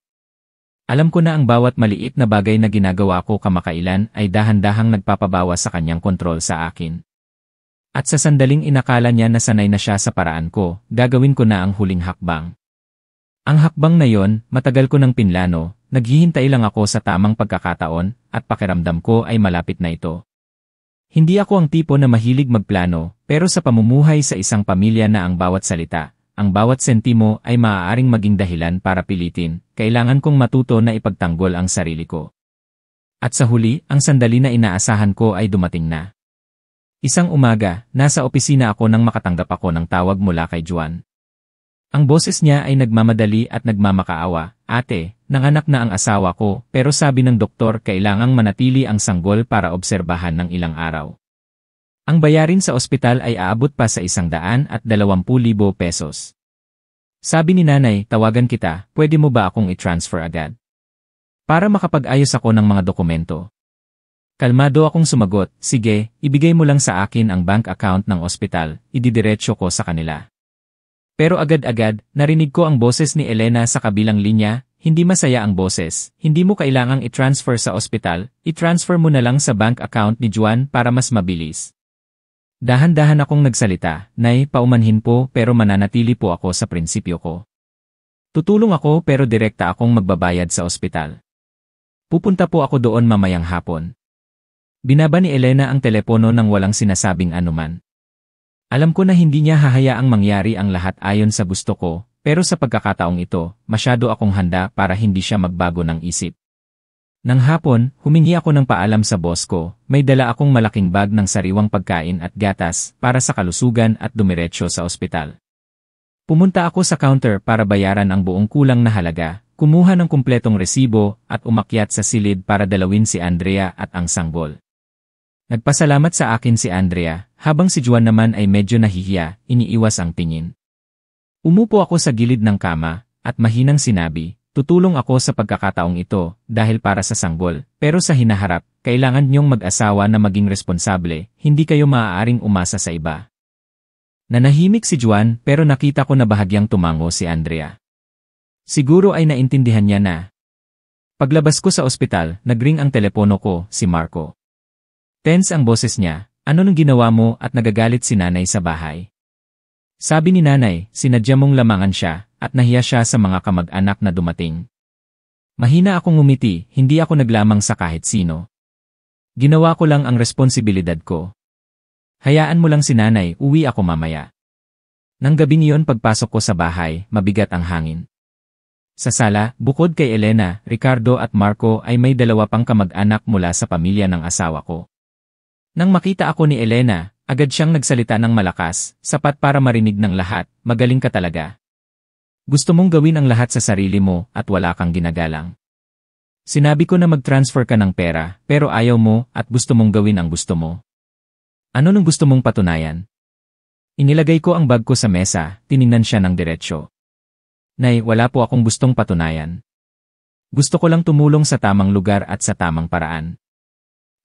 Alam ko na ang bawat maliit na bagay na ginagawa ko kamakailan ay dahan-dahang nagpapabawas sa kanyang kontrol sa akin. At sa sandaling inakala niya na sanay na siya sa paraan ko, gagawin ko na ang huling hakbang. Ang hakbang na yon, matagal ko ng pinlano, naghihintay lang ako sa tamang pagkakataon, at pakiramdam ko ay malapit na ito. Hindi ako ang tipo na mahilig magplano, pero sa pamumuhay sa isang pamilya na ang bawat salita, ang bawat sentimo ay maaaring maging dahilan para pilitin, kailangan kong matuto na ipagtanggol ang sarili ko. At sa huli, ang sandali na inaasahan ko ay dumating na. Isang umaga, nasa opisina ako nang makatanggap ako ng tawag mula kay Juan. Ang boses niya ay nagmamadali at nagmamakaawa, "Ate, nanganak na ang asawa ko, pero sabi ng doktor kailangang manatili ang sanggol para obserbahan ng ilang araw. Ang bayarin sa ospital ay aabot pa sa 120,000 pesos. Sabi ni nanay, tawagan kita, pwede mo ba akong i-transfer agad? Para makapag-ayos ako ng mga dokumento." Kalmado akong sumagot, "Sige, ibigay mo lang sa akin ang bank account ng ospital, ididiretso ko sa kanila." Pero agad-agad, narinig ko ang boses ni Elena sa kabilang linya, "Hindi masaya ang boses, hindi mo kailangang i-transfer sa ospital, i-transfer mo na lang sa bank account ni Juan para mas mabilis." Dahan-dahan akong nagsalita, "Nay, paumanhin po pero mananatili po ako sa prinsipyo ko. Tutulong ako pero direkta akong magbabayad sa ospital. Pupunta po ako doon mamayang hapon." Binaba ni Elena ang telepono nang walang sinasabing anuman. Alam ko na hindi niya hahayaang mangyari ang lahat ayon sa gusto ko, pero sa pagkakataong ito, masyado akong handa para hindi siya magbago ng isip. Nang hapon, humingi ako ng paalam sa boss ko, may dala akong malaking bag ng sariwang pagkain at gatas para sa kalusugan at dumiretso sa ospital. Pumunta ako sa counter para bayaran ang buong kulang na halaga, kumuha ng kumpletong resibo at umakyat sa silid para dalawin si Andrea at ang sanggol. Nagpasalamat sa akin si Andrea, habang si Juan naman ay medyo nahihiya, iniiwas ang tingin. Umupo ako sa gilid ng kama, at mahinang sinabi, "Tutulong ako sa pagkakataong ito, dahil para sa sanggol, pero sa hinaharap, kailangan niyong mag-asawa na maging responsable, hindi kayo maaaring umasa sa iba." Nanahimik si Juan, pero nakita ko na bahagyang tumango si Andrea. Siguro ay naintindihan niya na. Paglabas ko sa ospital, nagring ang telepono ko, si Marco. Tense ang boses niya, "Ano nang ginawa mo at nagagalit si nanay sa bahay?" Sabi ni nanay, "Sinadya mong lamangan siya, at nahiya siya sa mga kamag-anak na dumating." Mahina akong ngumiti, hindi ako naglamang sa kahit sino. Ginawa ko lang ang responsibilidad ko. "Hayaan mo lang si nanay, uwi ako mamaya." Nang gabing iyon pagpasok ko sa bahay, mabigat ang hangin. Sa sala, bukod kay Elena, Ricardo at Marco ay may dalawa pang kamag-anak mula sa pamilya ng asawa ko. Nang makita ako ni Elena, agad siyang nagsalita ng malakas, sapat para marinig ng lahat, "Magaling ka talaga. Gusto mong gawin ang lahat sa sarili mo at wala kang ginagalang. Sinabi ko na mag-transfer ka ng pera, pero ayaw mo at gusto mong gawin ang gusto mo. Ano nang gusto mong patunayan?" Inilagay ko ang bag ko sa mesa, tiningnan siya ng diretsyo. "Nay, wala po akong gustong patunayan. Gusto ko lang tumulong sa tamang lugar at sa tamang paraan.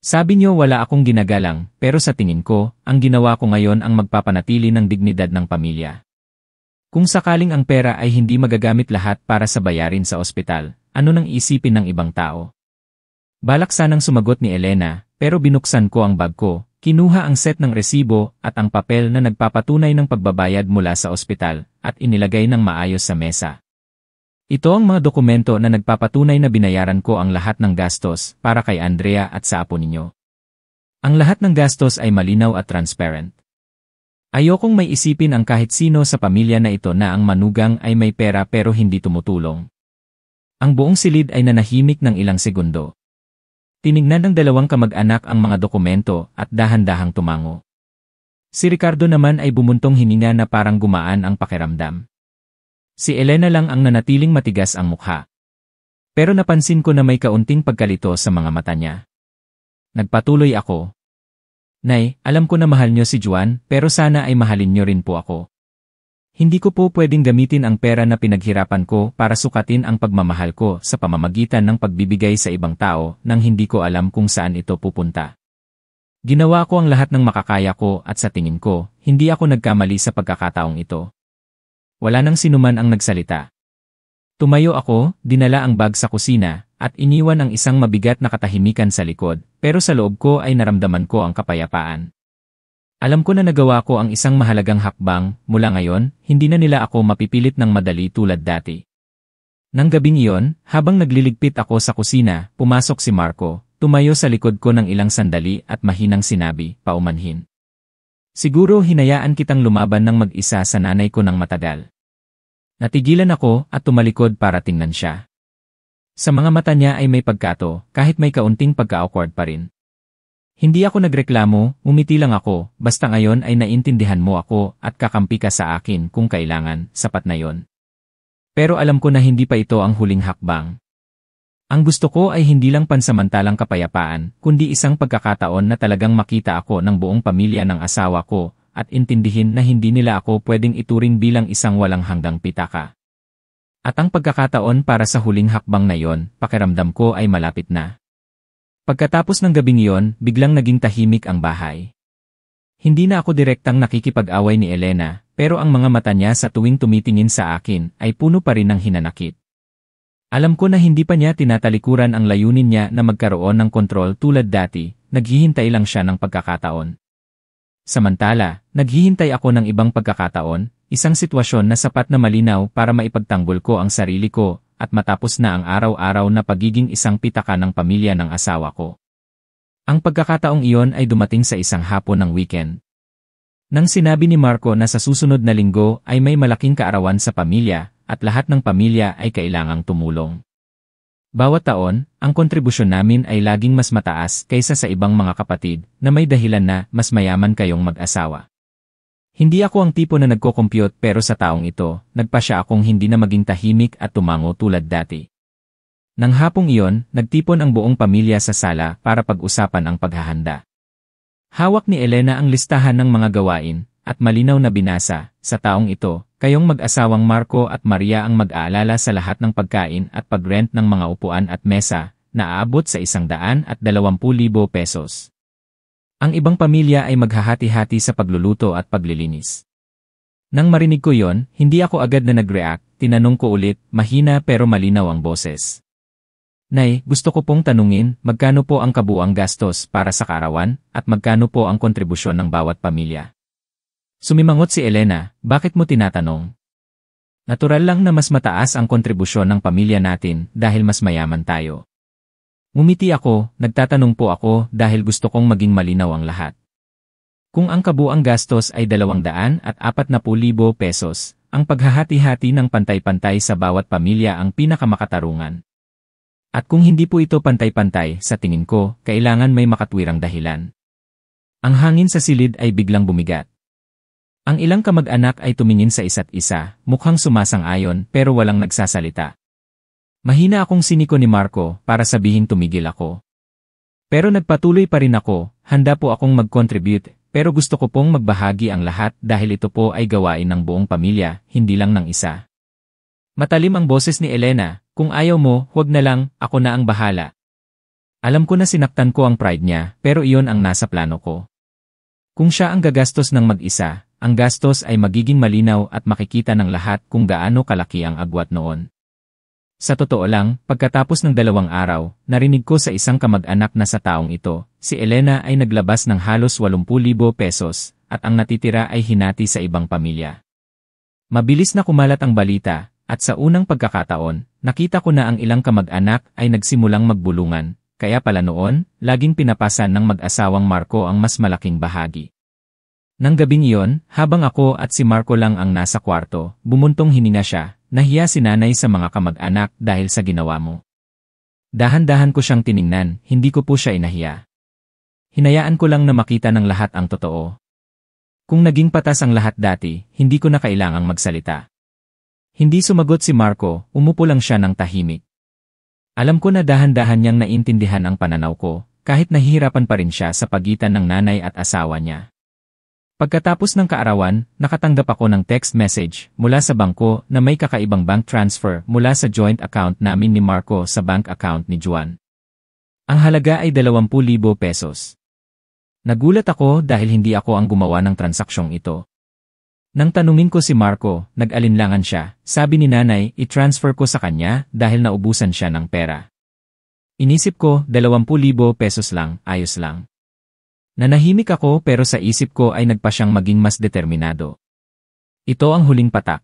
Sabi niyo wala akong ginagalang, pero sa tingin ko, ang ginawa ko ngayon ang magpapanatili ng dignidad ng pamilya. Kung sakaling ang pera ay hindi magagamit lahat para sa bayarin sa ospital, ano nang isipin ng ibang tao?" Balak sanang sumagot ni Elena, pero binuksan ko ang bag ko, kinuha ang set ng resibo at ang papel na nagpapatunay ng pagbabayad mula sa ospital, at inilagay ng maayos sa mesa. Ito ang mga dokumento na nagpapatunay na binayaran ko ang lahat ng gastos para kay Andrea at sa apo ninyo. Ang lahat ng gastos ay malinaw at transparent. Ayokong may isipin ang kahit sino sa pamilya na ito na ang manugang ay may pera pero hindi tumutulong. Ang buong silid ay nanahimik ng ilang segundo. Tinignan ng dalawang kamag-anak ang mga dokumento at dahan-dahang tumango. Si Ricardo naman ay bumuntong hininga na parang gumaan ang pakiramdam. Si Elena lang ang nanatiling matigas ang mukha. Pero napansin ko na may kaunting pagkalito sa mga mata niya. Nagpatuloy ako. Nay, alam ko na mahal niyo si Juan, pero sana ay mahalin niyo rin po ako. Hindi ko po pwedeng gamitin ang pera na pinaghirapan ko para sukatin ang pagmamahal ko sa pamamagitan ng pagbibigay sa ibang tao nang hindi ko alam kung saan ito pupunta. Ginawa ko ang lahat ng makakaya ko at sa tingin ko, hindi ako nagkamali sa pagkakataong ito. Wala nang sinuman ang nagsalita. Tumayo ako, dinala ang bag sa kusina, at iniwan ang isang mabigat na katahimikan sa likod, pero sa loob ko ay naramdaman ko ang kapayapaan. Alam ko na nagawa ko ang isang mahalagang hakbang, mula ngayon, hindi na nila ako mapipilit ng madali tulad dati. Nang gabing iyon, habang nagliligpit ako sa kusina, pumasok si Marco, tumayo sa likod ko ng ilang sandali at mahinang sinabi, paumanhin. Siguro hinayaan kitang lumaban ng mag-isa sa nanay ko ng matagal. Natigilan ako at tumalikod para tingnan siya. Sa mga mata niya ay may pagkato, kahit may kaunting pagka-awkward pa rin. Hindi ako nagreklamo, umiti lang ako, basta ngayon ay naintindihan mo ako at kakampi ka sa akin kung kailangan, sapat na yon. Pero alam ko na hindi pa ito ang huling hakbang. Ang gusto ko ay hindi lang pansamantalang kapayapaan, kundi isang pagkakataon na talagang makita ako ng buong pamilya ng asawa ko at intindihin na hindi nila ako pwedeng ituring bilang isang walang hanggang pitaka. At ang pagkakataon para sa huling hakbang na yon, pakiramdam ko ay malapit na. Pagkatapos ng gabing iyon, biglang naging tahimik ang bahay. Hindi na ako direktang nakikipag-away ni Elena, pero ang mga mata niya sa tuwing tumitingin sa akin ay puno pa rin ng hinanakit. Alam ko na hindi pa niya tinatalikuran ang layunin niya na magkaroon ng kontrol tulad dati, naghihintay lang siya ng pagkakataon. Samantala, naghihintay ako ng ibang pagkakataon, isang sitwasyon na sapat na malinaw para maipagtanggol ko ang sarili ko at matapos na ang araw-araw na pagiging isang pitaka ng pamilya ng asawa ko. Ang pagkakataong iyon ay dumating sa isang hapon ng weekend. Nang sinabi ni Marco na sa susunod na linggo ay may malaking kaarawan sa pamilya at lahat ng pamilya ay kailangang tumulong. Bawat taon, ang kontribusyon namin ay laging mas mataas kaysa sa ibang mga kapatid na may dahilan na mas mayaman kayong mag-asawa. Hindi ako ang tipo na nagko-compute pero sa taong ito, nagpasya akong hindi na maging tahimik at tumango tulad dati. Nang hapong iyon, nagtipon ang buong pamilya sa sala para pag-usapan ang paghahanda. Hawak ni Elena ang listahan ng mga gawain, at malinaw na binasa, sa taong ito, kayong mag-asawang Marco at Maria ang mag-aalala sa lahat ng pagkain at pag-rent ng mga upuan at mesa, na aabot sa 120,000 pesos. Ang ibang pamilya ay maghahati-hati sa pagluluto at paglilinis. Nang marinig ko yon, hindi ako agad na nag-react, tinanong ko ulit, mahina pero malinaw ang boses. Nay, gusto ko pong tanungin, magkano po ang kabuuang gastos para sa kaarawan, at magkano po ang kontribusyon ng bawat pamilya? Sumimangot si Elena, bakit mo tinatanong? Natural lang na mas mataas ang kontribusyon ng pamilya natin dahil mas mayaman tayo. Ngumiti ako, nagtatanong po ako dahil gusto kong maging malinaw ang lahat. Kung ang kabuuang gastos ay 240,000 pesos, ang paghahati-hati ng pantay-pantay sa bawat pamilya ang pinakamakatarungan. At kung hindi po ito pantay-pantay, sa tingin ko, kailangan may makatwirang dahilan. Ang hangin sa silid ay biglang bumigat. Ang ilang kamag-anak ay tumingin sa isa't isa, mukhang sumasang-ayon pero walang nagsasalita. Mahina akong siniko ni Marco para sabihin tumigil ako. Pero nagpatuloy pa rin ako, handa po akong mag-contribute, pero gusto ko pong magbahagi ang lahat dahil ito po ay gawain ng buong pamilya, hindi lang ng isa. Matalim ang boses ni Elena, kung ayaw mo, huwag na lang, ako na ang bahala. Alam ko na sinaktan ko ang pride niya, pero iyon ang nasa plano ko. Kung siya ang gagastos ng mag-isa, ang gastos ay magiging malinaw at makikita ng lahat kung gaano kalaki ang agwat noon. Sa totoo lang, pagkatapos ng 2 araw, narinig ko sa isang kamag-anak na sa taong ito, si Elena ay naglabas ng halos 80,000 pesos, at ang natitira ay hinati sa ibang pamilya. Mabilis na kumalat ang balita, at sa unang pagkakataon, nakita ko na ang ilang kamag-anak ay nagsimulang magbulungan, kaya pala noon, laging pinapasan ng mag-asawang Marco ang mas malaking bahagi. Nang gabing iyon, habang ako at si Marco lang ang nasa kwarto, bumuntong hininga siya. Nahiya si nanay sa mga kamag-anak dahil sa ginawa mo. Dahan-dahan ko siyang tiningnan, hindi ko po siya inahiya. Hinayaan ko lang na makita ng lahat ang totoo. Kung naging patas ang lahat dati, hindi ko na kailangang magsalita. Hindi sumagot si Marco, umupo lang siya ng tahimik. Alam ko na dahan-dahan niyang naintindihan ang pananaw ko, kahit nahihirapan pa rin siya sa pagitan ng nanay at asawa niya. Pagkatapos ng kaarawan, nakatanggap ako ng text message mula sa bangko na may kakaibang bank transfer mula sa joint account namin ni Marco sa bank account ni Juan. Ang halaga ay 20,000 pesos. Nagulat ako dahil hindi ako ang gumawa ng transaksyong ito. Nang tanungin ko si Marco, nag-alinlangan siya. Sabi ni nanay, i-transfer ko sa kanya dahil naubusan siya ng pera. Inisip ko, 20,000 pesos lang, ayos lang. Nanahimik ako pero sa isip ko ay nagpa siyang maging mas determinado. Ito ang huling patak.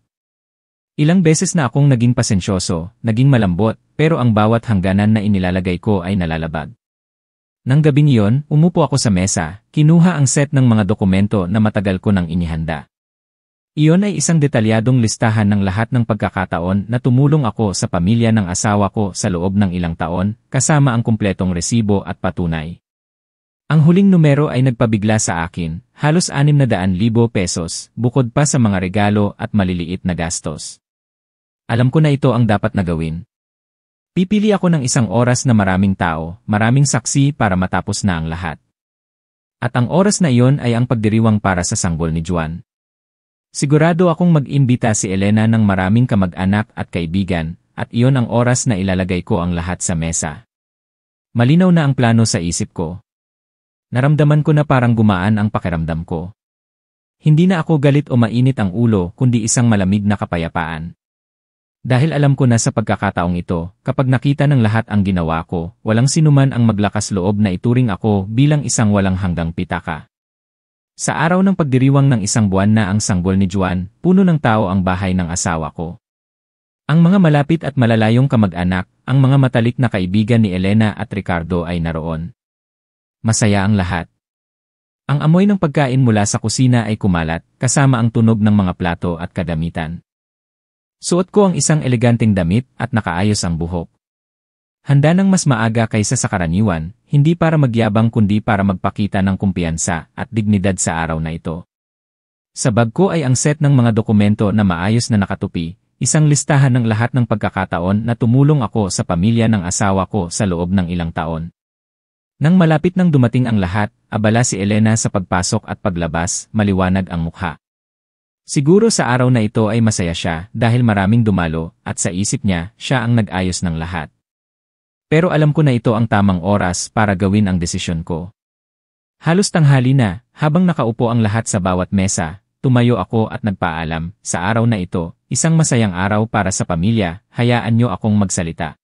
Ilang beses na akong naging pasensyoso, naging malambot, pero ang bawat hangganan na inilalagay ko ay nalalabag. Nang gabing iyon, umupo ako sa mesa, kinuha ang set ng mga dokumento na matagal ko nang inihanda. Iyon ay isang detalyadong listahan ng lahat ng pagkakataon na tumulong ako sa pamilya ng asawa ko sa loob ng ilang taon, kasama ang kumpletong resibo at patunay. Ang huling numero ay nagpabigla sa akin, halos 600,000 pesos, bukod pa sa mga regalo at maliliit na gastos. Alam ko na ito ang dapat na gawin. Pipili ako ng isang oras na maraming tao, maraming saksi para matapos na ang lahat. At ang oras na iyon ay ang pagdiriwang para sa sanggol ni Juan. Sigurado akong mag-imbita si Elena ng maraming kamag-anak at kaibigan, at iyon ang oras na ilalagay ko ang lahat sa mesa. Malinaw na ang plano sa isip ko. Naramdaman ko na parang gumaan ang pakiramdam ko. Hindi na ako galit o mainit ang ulo kundi isang malamig na kapayapaan. Dahil alam ko na sa pagkakataong ito, kapag nakita ng lahat ang ginawa ko, walang sinuman ang maglakas loob na ituring ako bilang isang walang hanggang pitaka. Sa araw ng pagdiriwang ng isang buwan na ang sanggol ni Juan, puno ng tao ang bahay ng asawa ko. Ang mga malapit at malalayong kamag-anak, ang mga matalik na kaibigan ni Elena at Ricardo ay naroon. Masaya ang lahat. Ang amoy ng pagkain mula sa kusina ay kumalat, kasama ang tunog ng mga plato at kadamitan. Suot ko ang isang eleganteng damit at nakaayos ang buhok. Handa ng mas maaga kaysa sa karaniwan, hindi para magyabang kundi para magpakita ng kumpiyansa at dignidad sa araw na ito. Sa bag ko ay ang set ng mga dokumento na maayos na nakatupi, isang listahan ng lahat ng pagkakataon na tumulong ako sa pamilya ng asawa ko sa loob ng ilang taon. Nang malapit nang dumating ang lahat, abala si Elena sa pagpasok at paglabas, maliwanag ang mukha. Siguro sa araw na ito ay masaya siya dahil maraming dumalo at sa isip niya, siya ang nag-ayos ng lahat. Pero alam ko na ito ang tamang oras para gawin ang desisyon ko. Halos tanghali na, habang nakaupo ang lahat sa bawat mesa, tumayo ako at nagpaalam, sa araw na ito, isang masayang araw para sa pamilya, hayaan niyo akong magsalita.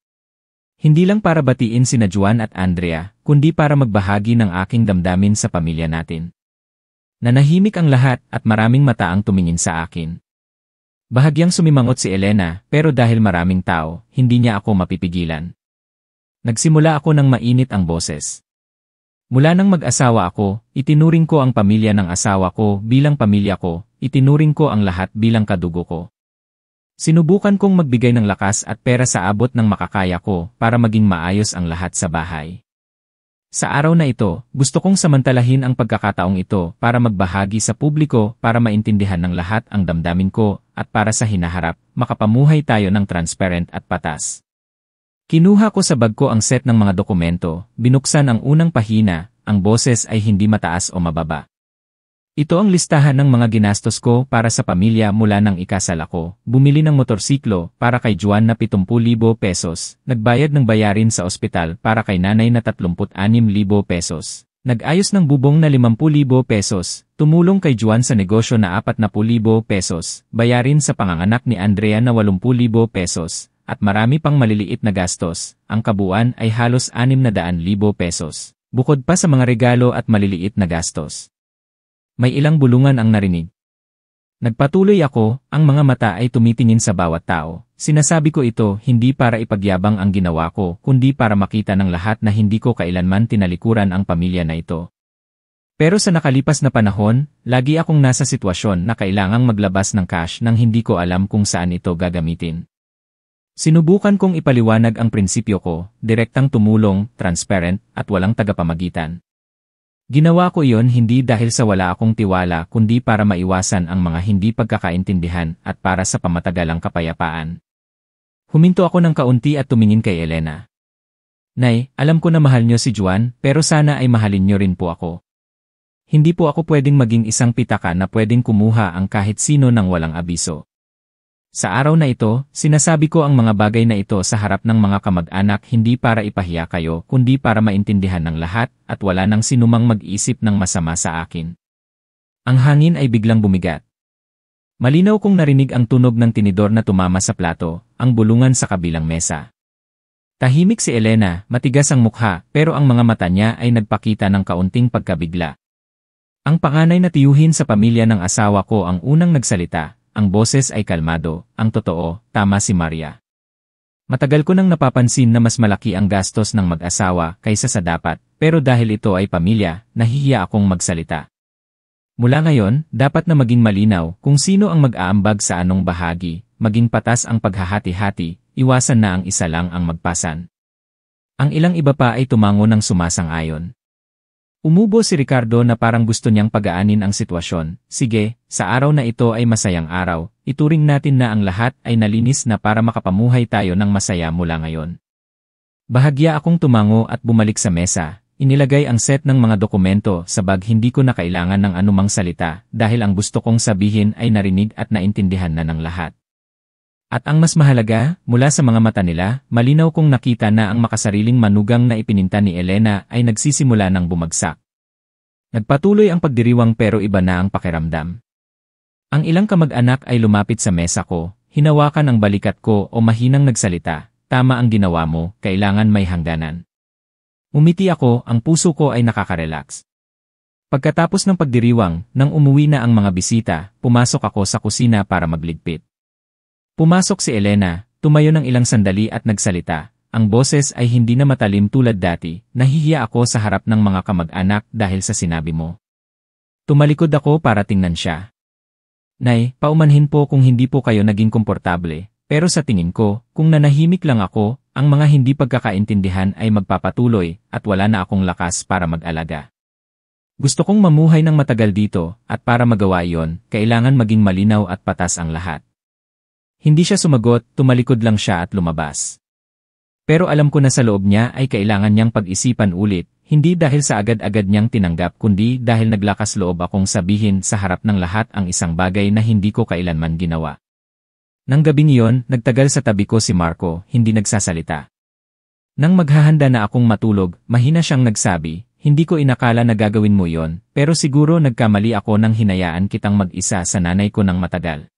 Hindi lang para batiin sina Juan at Andrea, kundi para magbahagi ng aking damdamin sa pamilya natin. Nanahimik ang lahat at maraming mata ang tumingin sa akin. Bahagyang sumimangot si Elena, pero dahil maraming tao, hindi niya ako mapipigilan. Nagsimula ako ng mainit ang boses. Mula nang mag-asawa ako, itinuring ko ang pamilya ng asawa ko bilang pamilya ko, itinuring ko ang lahat bilang kadugo ko. Sinubukan kong magbigay ng lakas at pera sa abot ng makakaya ko para maging maayos ang lahat sa bahay. Sa araw na ito, gusto kong samantalahin ang pagkakataong ito para magbahagi sa publiko para maintindihan ng lahat ang damdamin ko at para sa hinaharap, makapamuhay tayo ng transparent at patas. Kinuha ko sa bag ko ang set ng mga dokumento, binuksan ang unang pahina, ang boses ay hindi mataas o mababa. Ito ang listahan ng mga ginastos ko para sa pamilya mula nang ikasal ako, bumili ng motorsiklo para kay Juan na 70,000 pesos, nagbayad ng bayarin sa ospital para kay nanay na 36,000 pesos, nag-ayos ng bubong na 50,000 pesos, tumulong kay Juan sa negosyo na 40,000 pesos, bayarin sa panganganak ni Andrea na 80,000 pesos, at marami pang maliliit na gastos, ang kabuuan ay halos 600,000 pesos, bukod pa sa mga regalo at maliliit na gastos. May ilang bulungan ang narinig. Nagpatuloy ako, ang mga mata ay tumitingin sa bawat tao. Sinasabi ko ito hindi para ipagyabang ang ginawa ko, kundi para makita ng lahat na hindi ko kailanman tinalikuran ang pamilya na ito. Pero sa nakalipas na panahon, lagi akong nasa sitwasyon na kailangang maglabas ng cash nang hindi ko alam kung saan ito gagamitin. Sinubukan kong ipaliwanag ang prinsipyo ko, direktang tumulong, transparent, at walang tagapamagitan. Ginawa ko iyon hindi dahil sa wala akong tiwala kundi para maiwasan ang mga hindi pagkakaintindihan at para sa pamataгаlang kapayapaan. Huminto ako ng kaunti at tumingin kay Elena. Nay, alam ko na mahal niyo si Juan, pero sana ay mahalin niyo rin po ako. Hindi po ako pwedeng maging isang pitaka na pwedeng kumuha ang kahit sino ng walang abiso. Sa araw na ito, sinasabi ko ang mga bagay na ito sa harap ng mga kamag-anak hindi para ipahiya kayo kundi para maintindihan ng lahat at wala nang sinumang mag-isip ng masama sa akin. Ang hangin ay biglang bumigat. Malinaw kong narinig ang tunog ng tinidor na tumama sa plato, ang bulungan sa kabilang mesa. Tahimik si Elena, matigas ang mukha, pero ang mga mata niya ay nagpakita ng kaunting pagkabigla. Ang panganay na tiyuhin sa pamilya ng asawa ko ang unang nagsalita, ang boses ay kalmado, ang totoo, tama si Maria. Matagal ko nang napapansin na mas malaki ang gastos ng mag-asawa kaysa sa dapat, pero dahil ito ay pamilya, nahihiya akong magsalita. Mula ngayon, dapat na maging malinaw kung sino ang mag-aambag sa anong bahagi, maging patas ang paghahati-hati, iwasan na ang isa lang ang magpasan. Ang ilang iba pa ay tumango ng sumasang-ayon. Umubo si Ricardo na parang gusto niyang pagaanin ang sitwasyon. Sige, sa araw na ito ay masayang araw, ituring natin na ang lahat ay nalinis na para makapamuhay tayo ng masaya mula ngayon. Bahagya akong tumango at bumalik sa mesa. Inilagay ang set ng mga dokumento sa bag, hindi ko na kailangan ng anumang salita dahil ang gusto kong sabihin ay narinig at naintindihan na ng lahat. At ang mas mahalaga, mula sa mga mata nila, malinaw kong nakita na ang makasariling manugang na ipininta ni Elena ay nagsisimula ng bumagsak. Nagpatuloy ang pagdiriwang pero iba na ang pakiramdam. Ang ilang kamag-anak ay lumapit sa mesa ko, hinawakan ang balikat ko o mahinang nagsalita, tama ang ginawa mo, kailangan may hangganan. Umiti ako, ang puso ko ay nakaka-relax. Pagkatapos ng pagdiriwang, nang umuwi na ang mga bisita, pumasok ako sa kusina para magligpit. Pumasok si Elena, tumayo ng ilang sandali at nagsalita. Ang boses ay hindi na matalim tulad dati, nahihiya ako sa harap ng mga kamag-anak dahil sa sinabi mo. Tumalikod ako para tingnan siya. Nay, paumanhin po kung hindi po kayo naging komportable, pero sa tingin ko, kung nanahimik lang ako, ang mga hindi pagkakaintindihan ay magpapatuloy at wala na akong lakas para mag-alaga. Gusto kong mamuhay ng matagal dito at para magawa iyon, kailangan maging malinaw at patas ang lahat. Hindi siya sumagot, tumalikod lang siya at lumabas. Pero alam ko na sa loob niya ay kailangan niyang pag-isipan ulit, hindi dahil sa agad-agad niyang tinanggap kundi dahil naglakas loob akong sabihin sa harap ng lahat ang isang bagay na hindi ko kailanman ginawa. Nang gabing iyon, nagtagal sa tabi ko si Marco, hindi nagsasalita. Nang maghahanda na akong matulog, mahina siyang nagsabi, hindi ko inakala na gagawin mo iyon, pero siguro nagkamali ako nang hinayaan kitang mag-isa sa nanay ko ng matagal.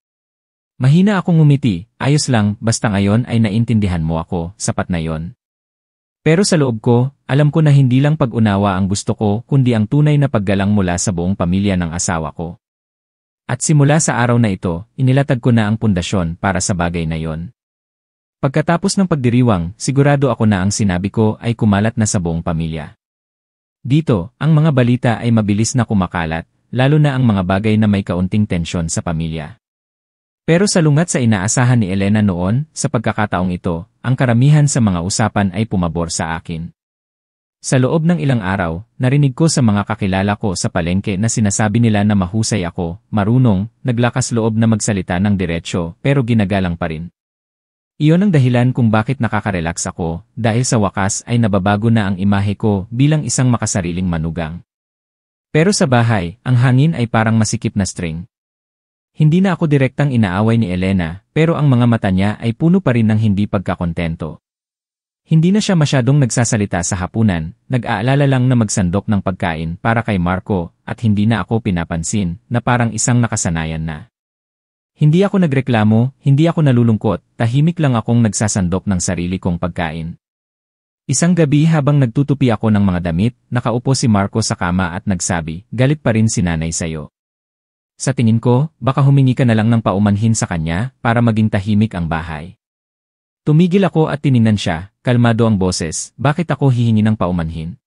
Mahina akong ngumiti, ayos lang, basta ngayon ay naintindihan mo ako, sapat na iyon. Pero sa loob ko, alam ko na hindi lang pag-unawa ang gusto ko, kundi ang tunay na paggalang mula sa buong pamilya ng asawa ko. At simula sa araw na ito, inilatag ko na ang pundasyon para sa bagay na yon. Pagkatapos ng pagdiriwang, sigurado ako na ang sinabi ko ay kumalat na sa buong pamilya. Dito, ang mga balita ay mabilis na kumakalat, lalo na ang mga bagay na may kaunting tensyon sa pamilya. Pero salungat sa inaasahan ni Elena noon, sa pagkakataong ito, ang karamihan sa mga usapan ay pumabor sa akin. Sa loob ng ilang araw, narinig ko sa mga kakilala ko sa palengke na sinasabi nila na mahusay ako, marunong, naglakas loob na magsalita ng diretsyo, pero ginagalang pa rin. Iyon ang dahilan kung bakit nakaka-relax ako, dahil sa wakas ay nababago na ang imahe ko bilang isang makasariling manugang. Pero sa bahay, ang hangin ay parang masikip na string. Hindi na ako direktang inaaway ni Elena, pero ang mga mata niya ay puno pa rin ng hindi pagkakontento. Hindi na siya masyadong nagsasalita sa hapunan, nag-aalala lang na magsandok ng pagkain para kay Marco at hindi na ako pinapansin na parang isang nakasanayan na. Hindi ako nagreklamo, hindi ako nalulungkot, tahimik lang akong nagsasandok ng sarili kong pagkain. Isang gabi habang nagtutupi ako ng mga damit, nakaupo si Marco sa kama at nagsabi, galit pa rin si nanay sayo. Sa tingin ko, baka humingi ka na lang ng paumanhin sa kanya para maging tahimik ang bahay. Tumigil ako at tiningnan siya, kalmado ang boses, bakit ako hihingi ng paumanhin?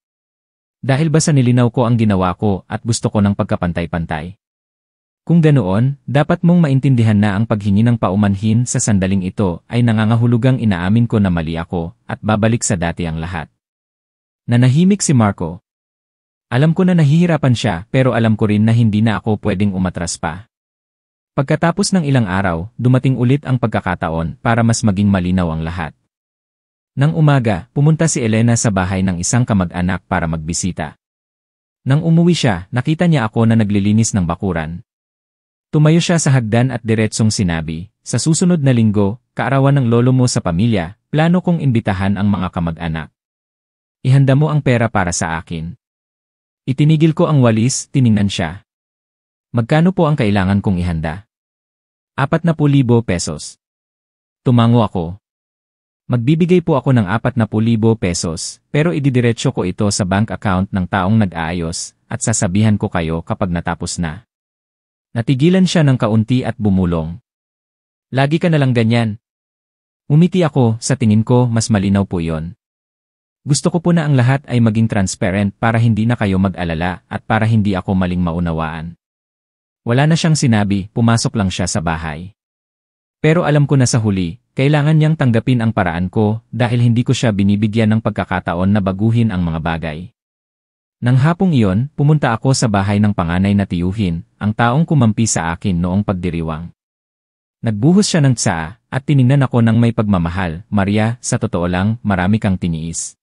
Dahil ba sa nilinaw ko ang ginawa ko at gusto ko ng pagkapantay-pantay? Kung ganoon, dapat mong maintindihan na ang paghingi ng paumanhin sa sandaling ito ay nangangahulugang inaamin ko na mali ako at babalik sa dati ang lahat. Nanahimik si Marco. Alam ko na nahihirapan siya pero alam ko rin na hindi na ako pwedeng umatras pa. Pagkatapos ng ilang araw, dumating ulit ang pagkakataon para mas maging malinaw ang lahat. Nang umaga, pumunta si Elena sa bahay ng isang kamag-anak para magbisita. Nang umuwi siya, nakita niya ako na naglilinis ng bakuran. Tumayo siya sa hagdan at diretsong sinabi, "Sa susunod na linggo, kaarawan ng lolo mo sa pamilya, plano kong imbitahan ang mga kamag-anak. Ihanda mo ang pera para sa akin." Itinigil ko ang walis, tiningnan siya. "Magkano po ang kailangan kong ihanda?" 40,000 pesos. Tumango ako. Magbibigay po ako ng 40,000 pesos, pero ididiretso ko ito sa bank account ng taong nag-aayos, at sasabihan ko kayo kapag natapos na. Natigilan siya ng kaunti at bumulong. "Lagi ka nalang ganyan." Umiti ako, sa tingin ko mas malinaw po yon. Gusto ko po na ang lahat ay maging transparent para hindi na kayo mag-alala at para hindi ako maling maunawaan. Wala na siyang sinabi, pumasok lang siya sa bahay. Pero alam ko na sa huli, kailangan niyang tanggapin ang paraan ko dahil hindi ko siya binibigyan ng pagkakataon na baguhin ang mga bagay. Nang hapong iyon, pumunta ako sa bahay ng panganay na tiyuhin, ang taong kumampi sa akin noong pagdiriwang. Nagbuhos siya ng tsaa, at tiningnan ako ng may pagmamahal, "Maria, sa totoo lang, marami kang tiniis.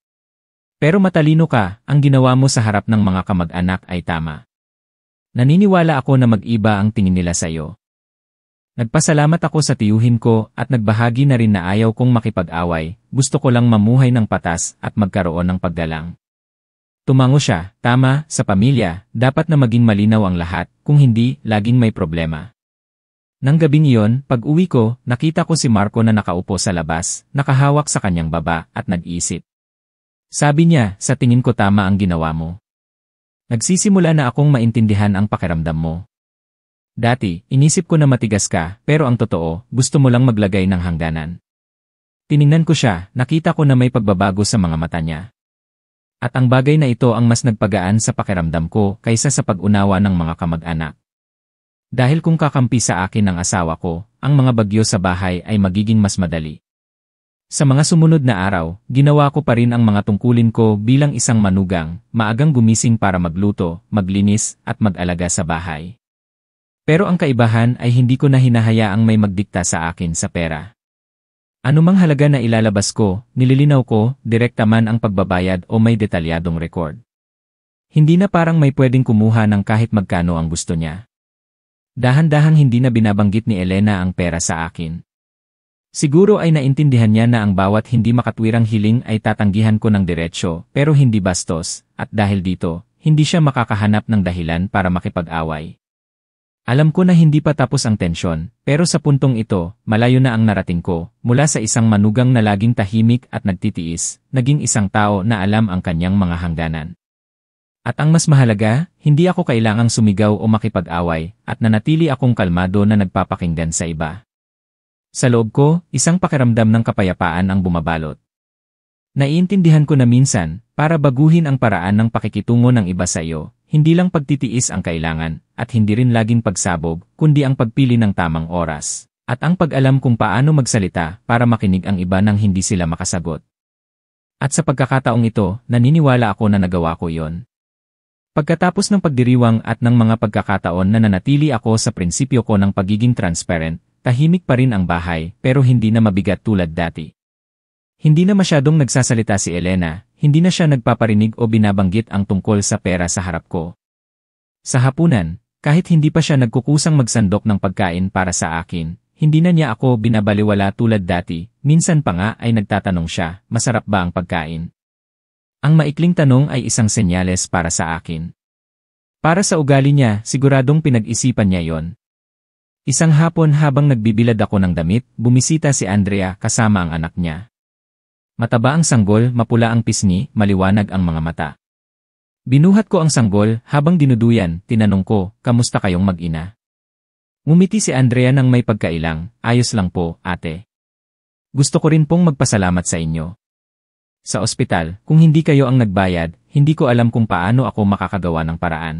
Pero matalino ka, ang ginawa mo sa harap ng mga kamag-anak ay tama. Naniniwala ako na mag-iba ang tingin nila sa iyo." Nagpasalamat ako sa tiyuhin ko at nagbahagi na rin na ayaw kong makipag-away, gusto ko lang mamuhay ng patas at magkaroon ng paggalang. Tumango siya, "Tama, sa pamilya, dapat na maging malinaw ang lahat, kung hindi, laging may problema." Nang gabing iyon, pag-uwi ko, nakita ko si Marco na nakaupo sa labas, nakahawak sa kanyang baba at nag-iisip. Sabi niya, "Sa tingin ko tama ang ginawa mo. Nagsisimula na akong maintindihan ang pakiramdam mo. Dati, inisip ko na matigas ka, pero ang totoo, gusto mo lang maglagay ng hangganan." Tiningnan ko siya, nakita ko na may pagbabago sa mga mata niya. At ang bagay na ito ang mas nagpagaan sa pakiramdam ko kaysa sa pag-unawa ng mga kamag-anak. Dahil kung kakampi sa akin ng asawa ko, ang mga bagyo sa bahay ay magiging mas madali. Sa mga sumunod na araw, ginawa ko pa rin ang mga tungkulin ko bilang isang manugang, maagang gumising para magluto, maglinis, at mag-alaga sa bahay. Pero ang kaibahan ay hindi ko na hinahayaang may magdikta sa akin sa pera. Anumang halaga na ilalabas ko, nililinaw ko, direkta man ang pagbabayad o may detalyadong record. Hindi na parang may pwedeng kumuha ng kahit magkano ang gusto niya. Dahan-dahang hindi na binabanggit ni Elena ang pera sa akin. Siguro ay naintindihan niya na ang bawat hindi makatwirang hiling ay tatanggihan ko ng diretsyo, pero hindi bastos, at dahil dito, hindi siya makakahanap ng dahilan para makipag-away. Alam ko na hindi pa tapos ang tensyon, pero sa puntong ito, malayo na ang narating ko, mula sa isang manugang na laging tahimik at nagtitiis, naging isang tao na alam ang kanyang mga hangganan. At ang mas mahalaga, hindi ako kailangang sumigaw o makipag-away, at nanatili akong kalmado na nagpapakinggan sa iba. Sa loob ko, isang pakiramdam ng kapayapaan ang bumabalot. Naiintindihan ko na minsan, para baguhin ang paraan ng pakikitungo ng iba sa iyo, hindi lang pagtitiis ang kailangan, at hindi rin laging pagsabog, kundi ang pagpili ng tamang oras, at ang pag-alam kung paano magsalita para makinig ang iba nang hindi sila makasagot. At sa pagkakataong ito, naniniwala ako na nagawa ko iyon. Pagkatapos ng pagdiriwang at ng mga pagkakataon na nanatili ako sa prinsipyo ko ng pagiging transparent, tahimik pa rin ang bahay pero hindi na mabigat tulad dati. Hindi na masyadong nagsasalita si Elena, hindi na siya nagpaparinig o binabanggit ang tungkol sa pera sa harap ko. Sa hapunan, kahit hindi pa siya nagkukusang magsandok ng pagkain para sa akin, hindi na niya ako binabaliwala tulad dati, minsan pa nga ay nagtatanong siya, "Masarap ba ang pagkain?" Ang maikling tanong ay isang senyales para sa akin. Para sa ugali niya, siguradong pinag-isipan niya yon. Isang hapon habang nagbibilad ako ng damit, bumisita si Andrea kasama ang anak niya. Mataba ang sanggol, mapula ang pisngi, maliwanag ang mga mata. Binuhat ko ang sanggol, habang dinuduyan, tinanong ko, "Kamusta kayong mag-ina?" Ngumiti si Andrea nang may pagkailang, "Ayos lang po, ate. Gusto ko rin pong magpasalamat sa inyo. Sa ospital, kung hindi kayo ang nagbayad, hindi ko alam kung paano ako makakagawa ng paraan.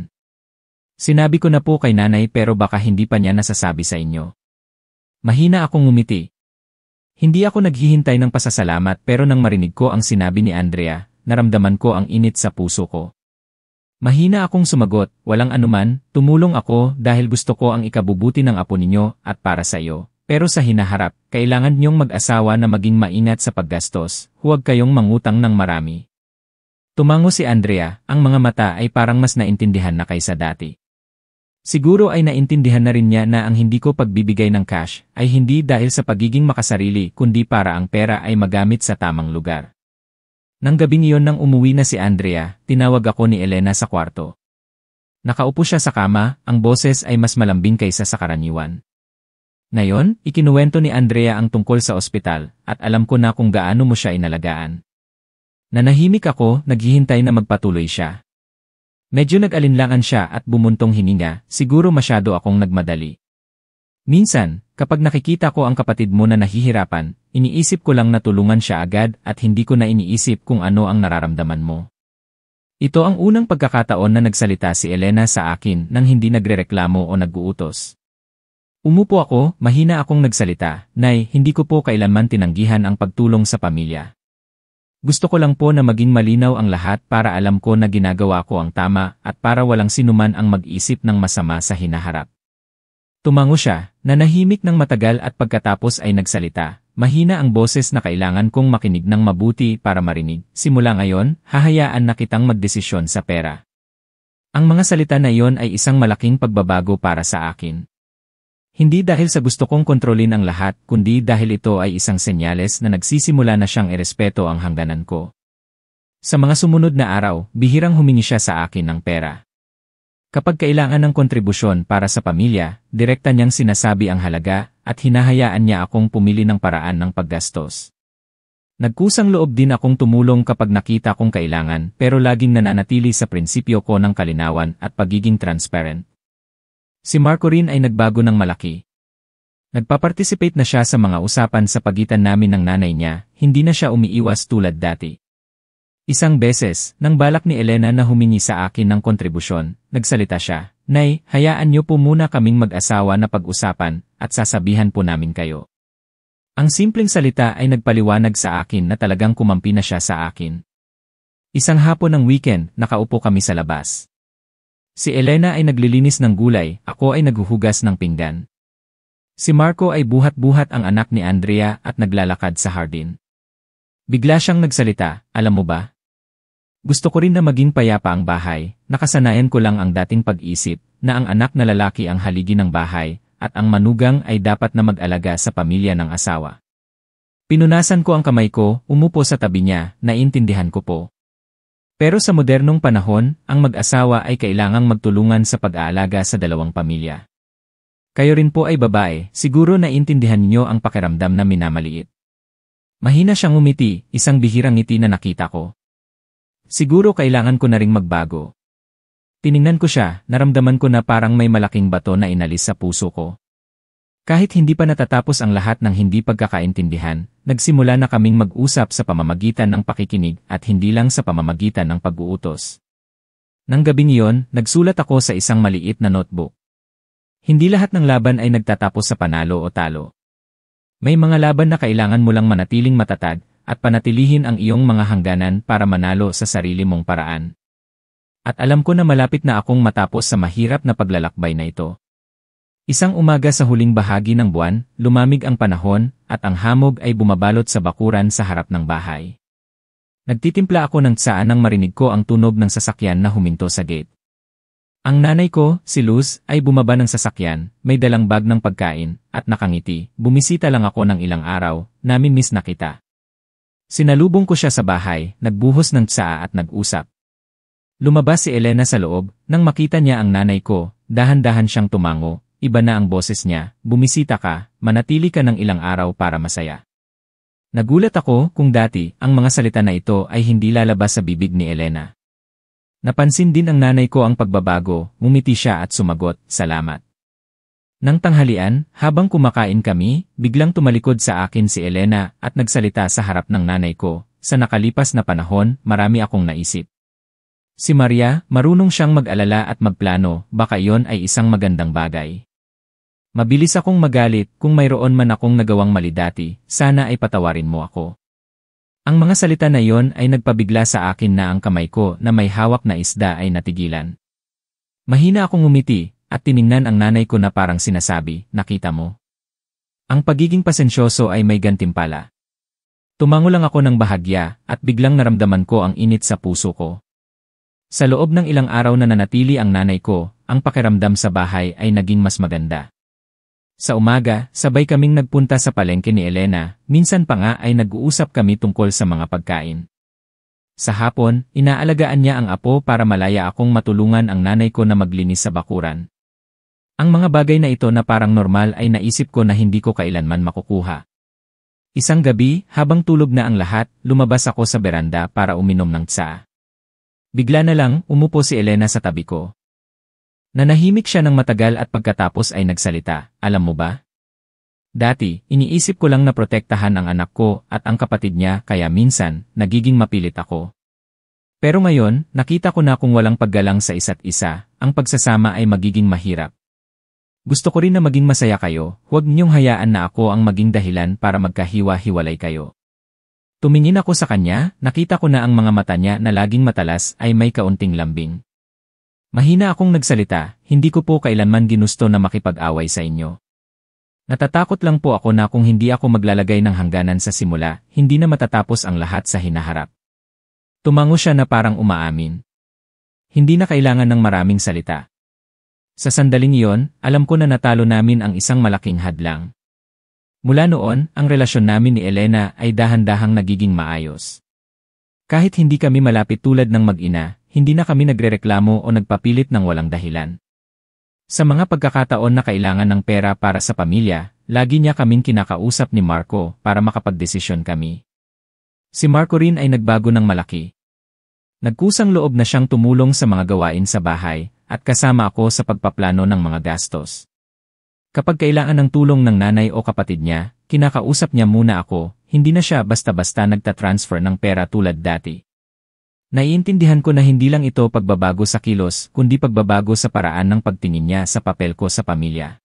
Sinabi ko na po kay nanay pero baka hindi pa niya nasasabi sa inyo." Mahina akong ngumiti. Hindi ako naghihintay ng pasasalamat pero nang marinig ko ang sinabi ni Andrea, naramdaman ko ang init sa puso ko. Mahina akong sumagot, "Walang anuman, tumulong ako dahil gusto ko ang ikabubuti ng apo ninyo at para sa iyo, pero sa hinaharap, kailangan niyong mag-asawa na maging maingat sa paggastos, huwag kayong mangutang ng marami. Tumango si Andrea, ang mga mata ay parang mas naintindihan na kaysa dati. Siguro ay naintindihan na rin niya na ang hindi ko pagbibigay ng cash ay hindi dahil sa pagiging makasarili kundi para ang pera ay magamit sa tamang lugar. Nang gabing iyon nang umuwi na si Andrea, tinawag ako ni Elena sa kwarto. Nakaupo siya sa kama, ang boses ay mas malambing kaysa sa karaniwan. Ngayon, ikinuwento ni Andrea ang tungkol sa ospital at alam ko na kung gaano mo siya inalagaan. Nanahimik ako, naghihintay na magpatuloy siya. Medyo nag-alinlangan siya at bumuntong hininga, siguro masyado akong nagmadali. Minsan, kapag nakikita ko ang kapatid mo na nahihirapan, iniisip ko lang na tulungan siya agad at hindi ko na iniisip kung ano ang nararamdaman mo. Ito ang unang pagkakataon na nagsalita si Elena sa akin nang hindi nagrereklamo o nag-uutos. Umupo ako, mahina akong nagsalita, Nay, hindi ko po kailanman tinanggihan ang pagtulong sa pamilya. Gusto ko lang po na maging malinaw ang lahat para alam ko na ginagawa ko ang tama at para walang sinuman ang mag-isip ng masama sa hinaharap. Tumango siya, nanahimik ng matagal at pagkatapos ay nagsalita. Mahina ang boses na kailangan kong makinig ng mabuti para marinig. Simula ngayon, hahayaan na kitang magdesisyon sa pera. Ang mga salita na iyon ay isang malaking pagbabago para sa akin. Hindi dahil sa gusto kong kontrolin ang lahat, kundi dahil ito ay isang senyales na nagsisimula na siyang irespeto ang hangganan ko. Sa mga sumunod na araw, bihirang humingi siya sa akin ng pera. Kapag kailangan ng kontribusyon para sa pamilya, direkta niyang sinasabi ang halaga at hinahayaan niya akong pumili ng paraan ng paggastos. Nagkusang loob din akong tumulong kapag nakita kong kailangan pero laging nananatili sa prinsipyo ko ng kalinawan at pagiging transparent. Si Marco rin ay nagbago ng malaki. Nagpaparticipate na siya sa mga usapan sa pagitan namin ng nanay niya, hindi na siya umiiwas tulad dati. Isang beses, nang balak ni Elena na humingi sa akin ng kontribusyon, nagsalita siya, Nay, hayaan niyo po muna kaming mag-asawa na pag-usapan at sasabihan po namin kayo. Ang simpleng salita ay nagpaliwanag sa akin na talagang kumampi na siya sa akin. Isang hapon ng weekend, nakaupo kami sa labas. Si Elena ay naglilinis ng gulay, ako ay naghuhugas ng pinggan. Si Marco ay buhat-buhat ang anak ni Andrea at naglalakad sa hardin. Bigla siyang nagsalita, alam mo ba? Gusto ko rin na maging payapa ang bahay, nakasanayan ko lang ang dating pag-isip na ang anak na lalaki ang haligi ng bahay at ang manugang ay dapat na mag-alaga sa pamilya ng asawa. Pinunasan ko ang kamay ko, umupo sa tabi niya, naintindihan ko po. Pero sa modernong panahon, ang mag-asawa ay kailangang magtulungan sa pag-aalaga sa dalawang pamilya. Kayo rin po ay babae, siguro naintindihan niyo ang pakiramdam na minamaliit. Mahina siyang umiti, isang bihirang ngiti na nakita ko. Siguro kailangan ko na ring magbago. Tiningnan ko siya, naramdaman ko na parang may malaking bato na inalis sa puso ko. Kahit hindi pa natatapos ang lahat ng hindi pagkakaintindihan, nagsimula na kaming mag-usap sa pamamagitan ng pakikinig at hindi lang sa pamamagitan ng pag-uutos. Nang gabing iyon, nagsulat ako sa isang maliit na notebook. Hindi lahat ng laban ay nagtatapos sa panalo o talo. May mga laban na kailangan mo lang manatiling matatag at panatilihin ang iyong mga hangganan para manalo sa sarili mong paraan. At alam ko na malapit na akong matapos sa mahirap na paglalakbay na ito. Isang umaga sa huling bahagi ng buwan, lumamig ang panahon at ang hamog ay bumabalot sa bakuran sa harap ng bahay. Nagtitimpla ako ng tsaa nang marinig ko ang tunog ng sasakyan na huminto sa gate. Ang nanay ko, si Luz, ay bumaba ng sasakyan, may dalang bag ng pagkain, at nakangiti. Bumisita lang ako ng ilang araw, nami-miss na kita. Sinalubong ko siya sa bahay, nagbuhos ng tsaa at nag-usap. Lumabas si Elena sa loob, nang makita niya ang nanay ko, dahan-dahan siyang tumango. Iba na ang boses niya, bumisita ka, manatili ka ng ilang araw para masaya. Nagulat ako kung dati ang mga salita na ito ay hindi lalabas sa bibig ni Elena. Napansin din ang nanay ko ang pagbabago, ngumiti siya at sumagot, salamat. Nang tanghalian, habang kumakain kami, biglang tumalikod sa akin si Elena at nagsalita sa harap ng nanay ko, sa nakalipas na panahon, marami akong naisip. Si Maria, marunong siyang mag-alala at magplano, baka iyon ay isang magandang bagay. Mabilis akong magalit kung mayroon man akong nagawang mali dati, sana ay patawarin mo ako. Ang mga salita na iyon ay nagpabigla sa akin na ang kamay ko na may hawak na isda ay natigilan. Mahina akong umiti at tiningnan ang nanay ko na parang sinasabi, nakita mo. Ang pagiging pasensyoso ay may gantimpala. Tumango lang ako ng bahagya at biglang naramdaman ko ang init sa puso ko. Sa loob ng ilang araw na nanatili ang nanay ko, ang pakiramdam sa bahay ay naging mas maganda. Sa umaga, sabay kaming nagpunta sa palengke ni Elena, minsan pa nga ay nag-uusap kami tungkol sa mga pagkain. Sa hapon, inaalagaan niya ang apo para malaya akong matulungan ang nanay ko na maglinis sa bakuran. Ang mga bagay na ito na parang normal ay naisip ko na hindi ko kailanman makukuha. Isang gabi, habang tulog na ang lahat, lumabas ako sa beranda para uminom ng tsaa. Bigla na lang, umupo si Elena sa tabi ko. Nanahimik siya ng matagal at pagkatapos ay nagsalita, alam mo ba? Dati, iniisip ko lang na protektahan ang anak ko at ang kapatid niya kaya minsan, nagiging mapilit ako. Pero ngayon, nakita ko na kung walang paggalang sa isa't isa, ang pagsasama ay magiging mahirap. Gusto ko rin na maging masaya kayo, huwag niyong hayaan na ako ang maging dahilan para magkahiwa-hiwalay kayo. Tumingin ako sa kanya, nakita ko na ang mga mata niya na laging matalas ay may kaunting lambing. Mahina akong nagsalita, hindi ko po kailanman ginusto na makipag-away sa inyo. Natatakot lang po ako na kung hindi ako maglalagay ng hangganan sa simula, hindi na matatapos ang lahat sa hinaharap. Tumango siya na parang umaamin. Hindi na kailangan ng maraming salita. Sa sandaling iyon, alam ko na natalo namin ang isang malaking hadlang. Mula noon, ang relasyon namin ni Elena ay dahan-dahang nagiging maayos. Kahit hindi kami malapit tulad ng mag-ina, hindi na kami nagrereklamo o nagpapilit ng walang dahilan. Sa mga pagkakataon na kailangan ng pera para sa pamilya, lagi niya kaming kinakausap ni Marco para makapagdesisyon kami. Si Marco rin ay nagbago ng malaki. Nagkusang loob na siyang tumulong sa mga gawain sa bahay at kasama ako sa pagpaplano ng mga gastos. Kapag kailangan ng tulong ng nanay o kapatid niya, kinakausap niya muna ako, hindi na siya basta-basta nagtatransfer ng pera tulad dati. Naiintindihan ko na hindi lang ito pagbabago sa kilos, kundi pagbabago sa paraan ng pagtingin niya sa papel ko sa pamilya.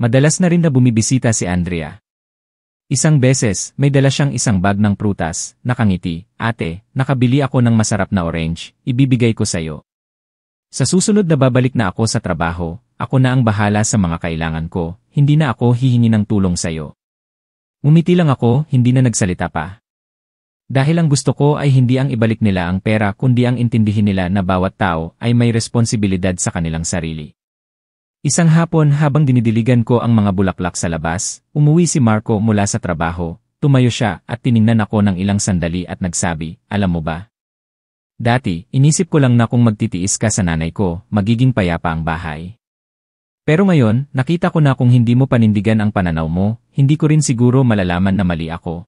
Madalas na rin na bumibisita si Andrea. Isang beses, may dala siyang isang bag ng prutas, nakangiti, ate, nakabili ako ng masarap na orange, ibibigay ko sa'yo. Sa susunod na babalik na ako sa trabaho, ako na ang bahala sa mga kailangan ko, hindi na ako hihingi ng tulong sa'yo. Umiti lang ako, hindi na nagsalita pa. Dahil ang gusto ko ay hindi ang ibalik nila ang pera kundi ang intindihin nila na bawat tao ay may responsibilidad sa kanilang sarili. Isang hapon habang dinidiligan ko ang mga bulaklak sa labas, umuwi si Marco mula sa trabaho, tumayo siya at tiningnan ako ng ilang sandali at nagsabi, alam mo ba? Dati, inisip ko lang na kung magtitiis ka sa nanay ko, magiging payapa ang bahay. Pero ngayon, nakita ko na kung hindi mo panindigan ang pananaw mo, hindi ko rin siguro malalaman na mali ako.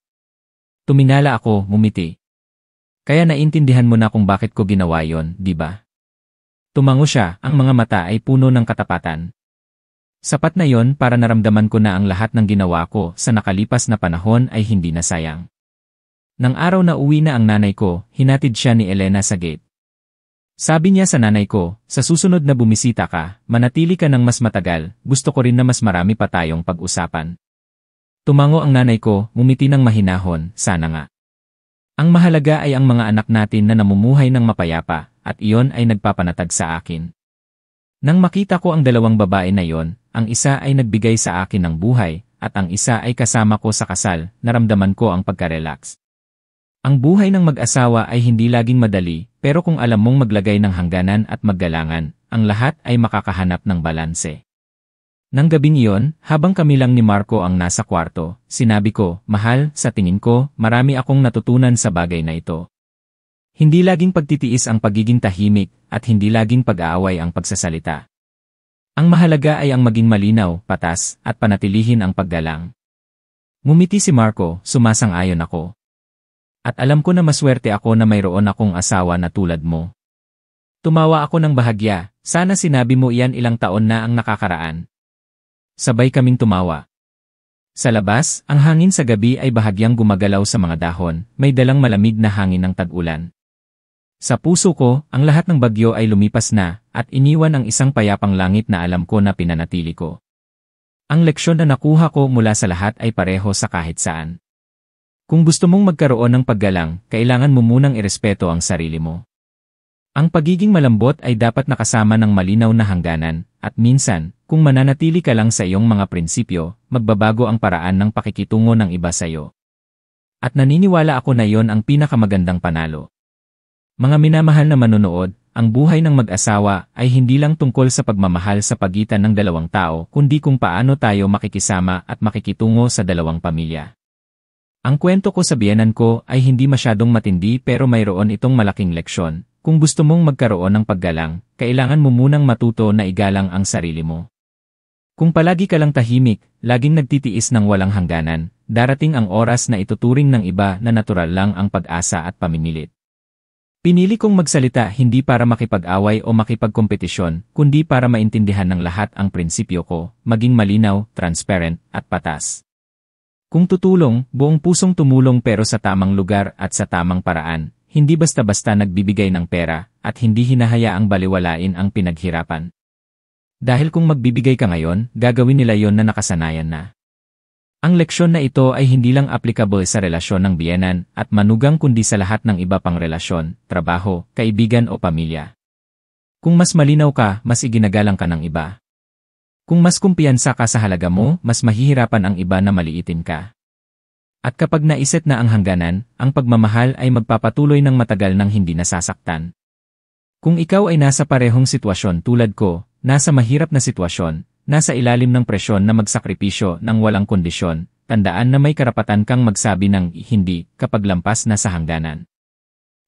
Tumingala ako, ngumiti. Kaya naintindihan mo na kung bakit ko ginawa yon, di ba? Tumango siya, ang mga mata ay puno ng katapatan. Sapat na yon para naramdaman ko na ang lahat ng ginawa ko sa nakalipas na panahon ay hindi na sayang. Nang araw na uwi na ang nanay ko, hinatid siya ni Elena sa gate. Sabi niya sa nanay ko, sa susunod na bumisita ka, manatili ka ng mas matagal, gusto ko rin na mas marami pa tayong pag-usapan. Tumango ang nanay ko, ngumiti ng mahinahon, sana nga. Ang mahalaga ay ang mga anak natin na namumuhay ng mapayapa, at iyon ay nagpapanatag sa akin. Nang makita ko ang dalawang babae na iyon, ang isa ay nagbigay sa akin ng buhay, at ang isa ay kasama ko sa kasal, naramdaman ko ang pagka-relax. Ang buhay ng mag-asawa ay hindi laging madali, pero kung alam mong maglagay ng hangganan at maggalangan, ang lahat ay makakahanap ng balanse. Nang gabing iyon, habang kami lang ni Marco ang nasa kwarto, sinabi ko, mahal, sa tingin ko, marami akong natutunan sa bagay na ito. Hindi laging pagtitiis ang pagiging tahimik, at hindi laging pag-aaway ang pagsasalita. Ang mahalaga ay ang maging malinaw, patas, at panatilihin ang paggalang. Ngumiti si Marco, sumasang-ayon ako. At alam ko na maswerte ako na mayroon akong asawa na tulad mo. Tumawa ako ng bahagya, sana sinabi mo iyan ilang taon na ang nakakaraan. Sabay kaming tumawa. Sa labas, ang hangin sa gabi ay bahagyang gumagalaw sa mga dahon, may dalang malamig na hangin ng tag-ulan. Sa puso ko, ang lahat ng bagyo ay lumipas na, at iniwan ang isang payapang langit na alam ko na pinanatili ko. Ang leksyon na nakuha ko mula sa lahat ay pareho sa kahit saan. Kung gusto mong magkaroon ng paggalang, kailangan mo munang irespeto ang sarili mo. Ang pagiging malambot ay dapat nakasama ng malinaw na hangganan, at minsan, kung mananatili ka lang sa iyong mga prinsipyo, magbabago ang paraan ng pakikitungo ng iba sa iyo. At naniniwala ako na iyon ang pinakamagandang panalo. Mga minamahal na manonood, ang buhay ng mag-asawa ay hindi lang tungkol sa pagmamahal sa pagitan ng dalawang tao kundi kung paano tayo makikisama at makikitungo sa dalawang pamilya. Ang kwento ko sa biyenan ko ay hindi masyadong matindi pero mayroon itong malaking leksyon. Kung gusto mong magkaroon ng paggalang, kailangan mo munang matuto na igalang ang sarili mo. Kung palagi ka lang tahimik, laging nagtitiis ng walang hangganan, darating ang oras na ituturing ng iba na natural lang ang pag-asa at pamimilit. Pinili kong magsalita hindi para makipag-away o makipagkompetisyon, kundi para maintindihan ng lahat ang prinsipyo ko, maging malinaw, transparent, at patas. Kung tutulong, buong pusong tumulong pero sa tamang lugar at sa tamang paraan. Hindi basta-basta nagbibigay ng pera, at hindi hinahayaang baliwalain ang pinaghirapan. Dahil kung magbibigay ka ngayon, gagawin nila yon na nakasanayan na. Ang leksyon na ito ay hindi lang applicable sa relasyon ng biyenan at manugang kundi sa lahat ng iba pang relasyon, trabaho, kaibigan o pamilya. Kung mas malinaw ka, mas iginagalang ka ng iba. Kung mas kumpiyansa ka sa halaga mo, mas mahihirapan ang iba na maliitin ka. At kapag naiset na ang hangganan, ang pagmamahal ay magpapatuloy ng matagal nang hindi nasasaktan. Kung ikaw ay nasa parehong sitwasyon tulad ko, nasa mahirap na sitwasyon, nasa ilalim ng presyon na magsakripisyo ng walang kondisyon, tandaan na may karapatan kang magsabi ng hindi kapag lampas na sa hangganan.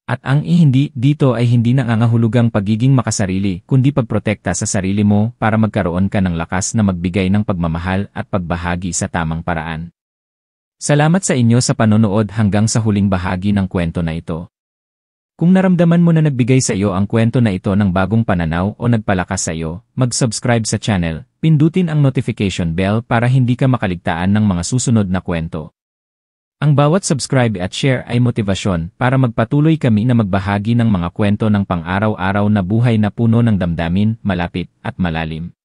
At ang hindi dito ay hindi nangangahulugang pagiging makasarili kundi pagprotekta sa sarili mo para magkaroon ka ng lakas na magbigay ng pagmamahal at pagbahagi sa tamang paraan. Salamat sa inyo sa panonood hanggang sa huling bahagi ng kwento na ito. Kung naramdaman mo na nagbigay sa iyo ang kwento na ito ng bagong pananaw o nagpalakas sa iyo, mag-subscribe sa channel, pindutin ang notification bell para hindi ka makaligtaan ng mga susunod na kwento. Ang bawat subscribe at share ay motivasyon para magpatuloy kami na magbahagi ng mga kwento ng pang-araw-araw na buhay na puno ng damdamin, malapit at malalim.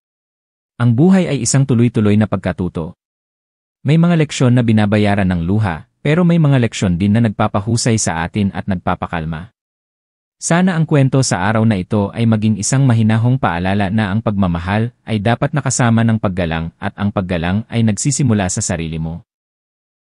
Ang buhay ay isang tuloy-tuloy na pagkatuto. May mga leksyon na binabayaran ng luha, pero may mga leksyon din na nagpapahusay sa atin at nagpapakalma. Sana ang kwento sa araw na ito ay maging isang mahinahong paalala na ang pagmamahal ay dapat nakasama ng paggalang at ang paggalang ay nagsisimula sa sarili mo.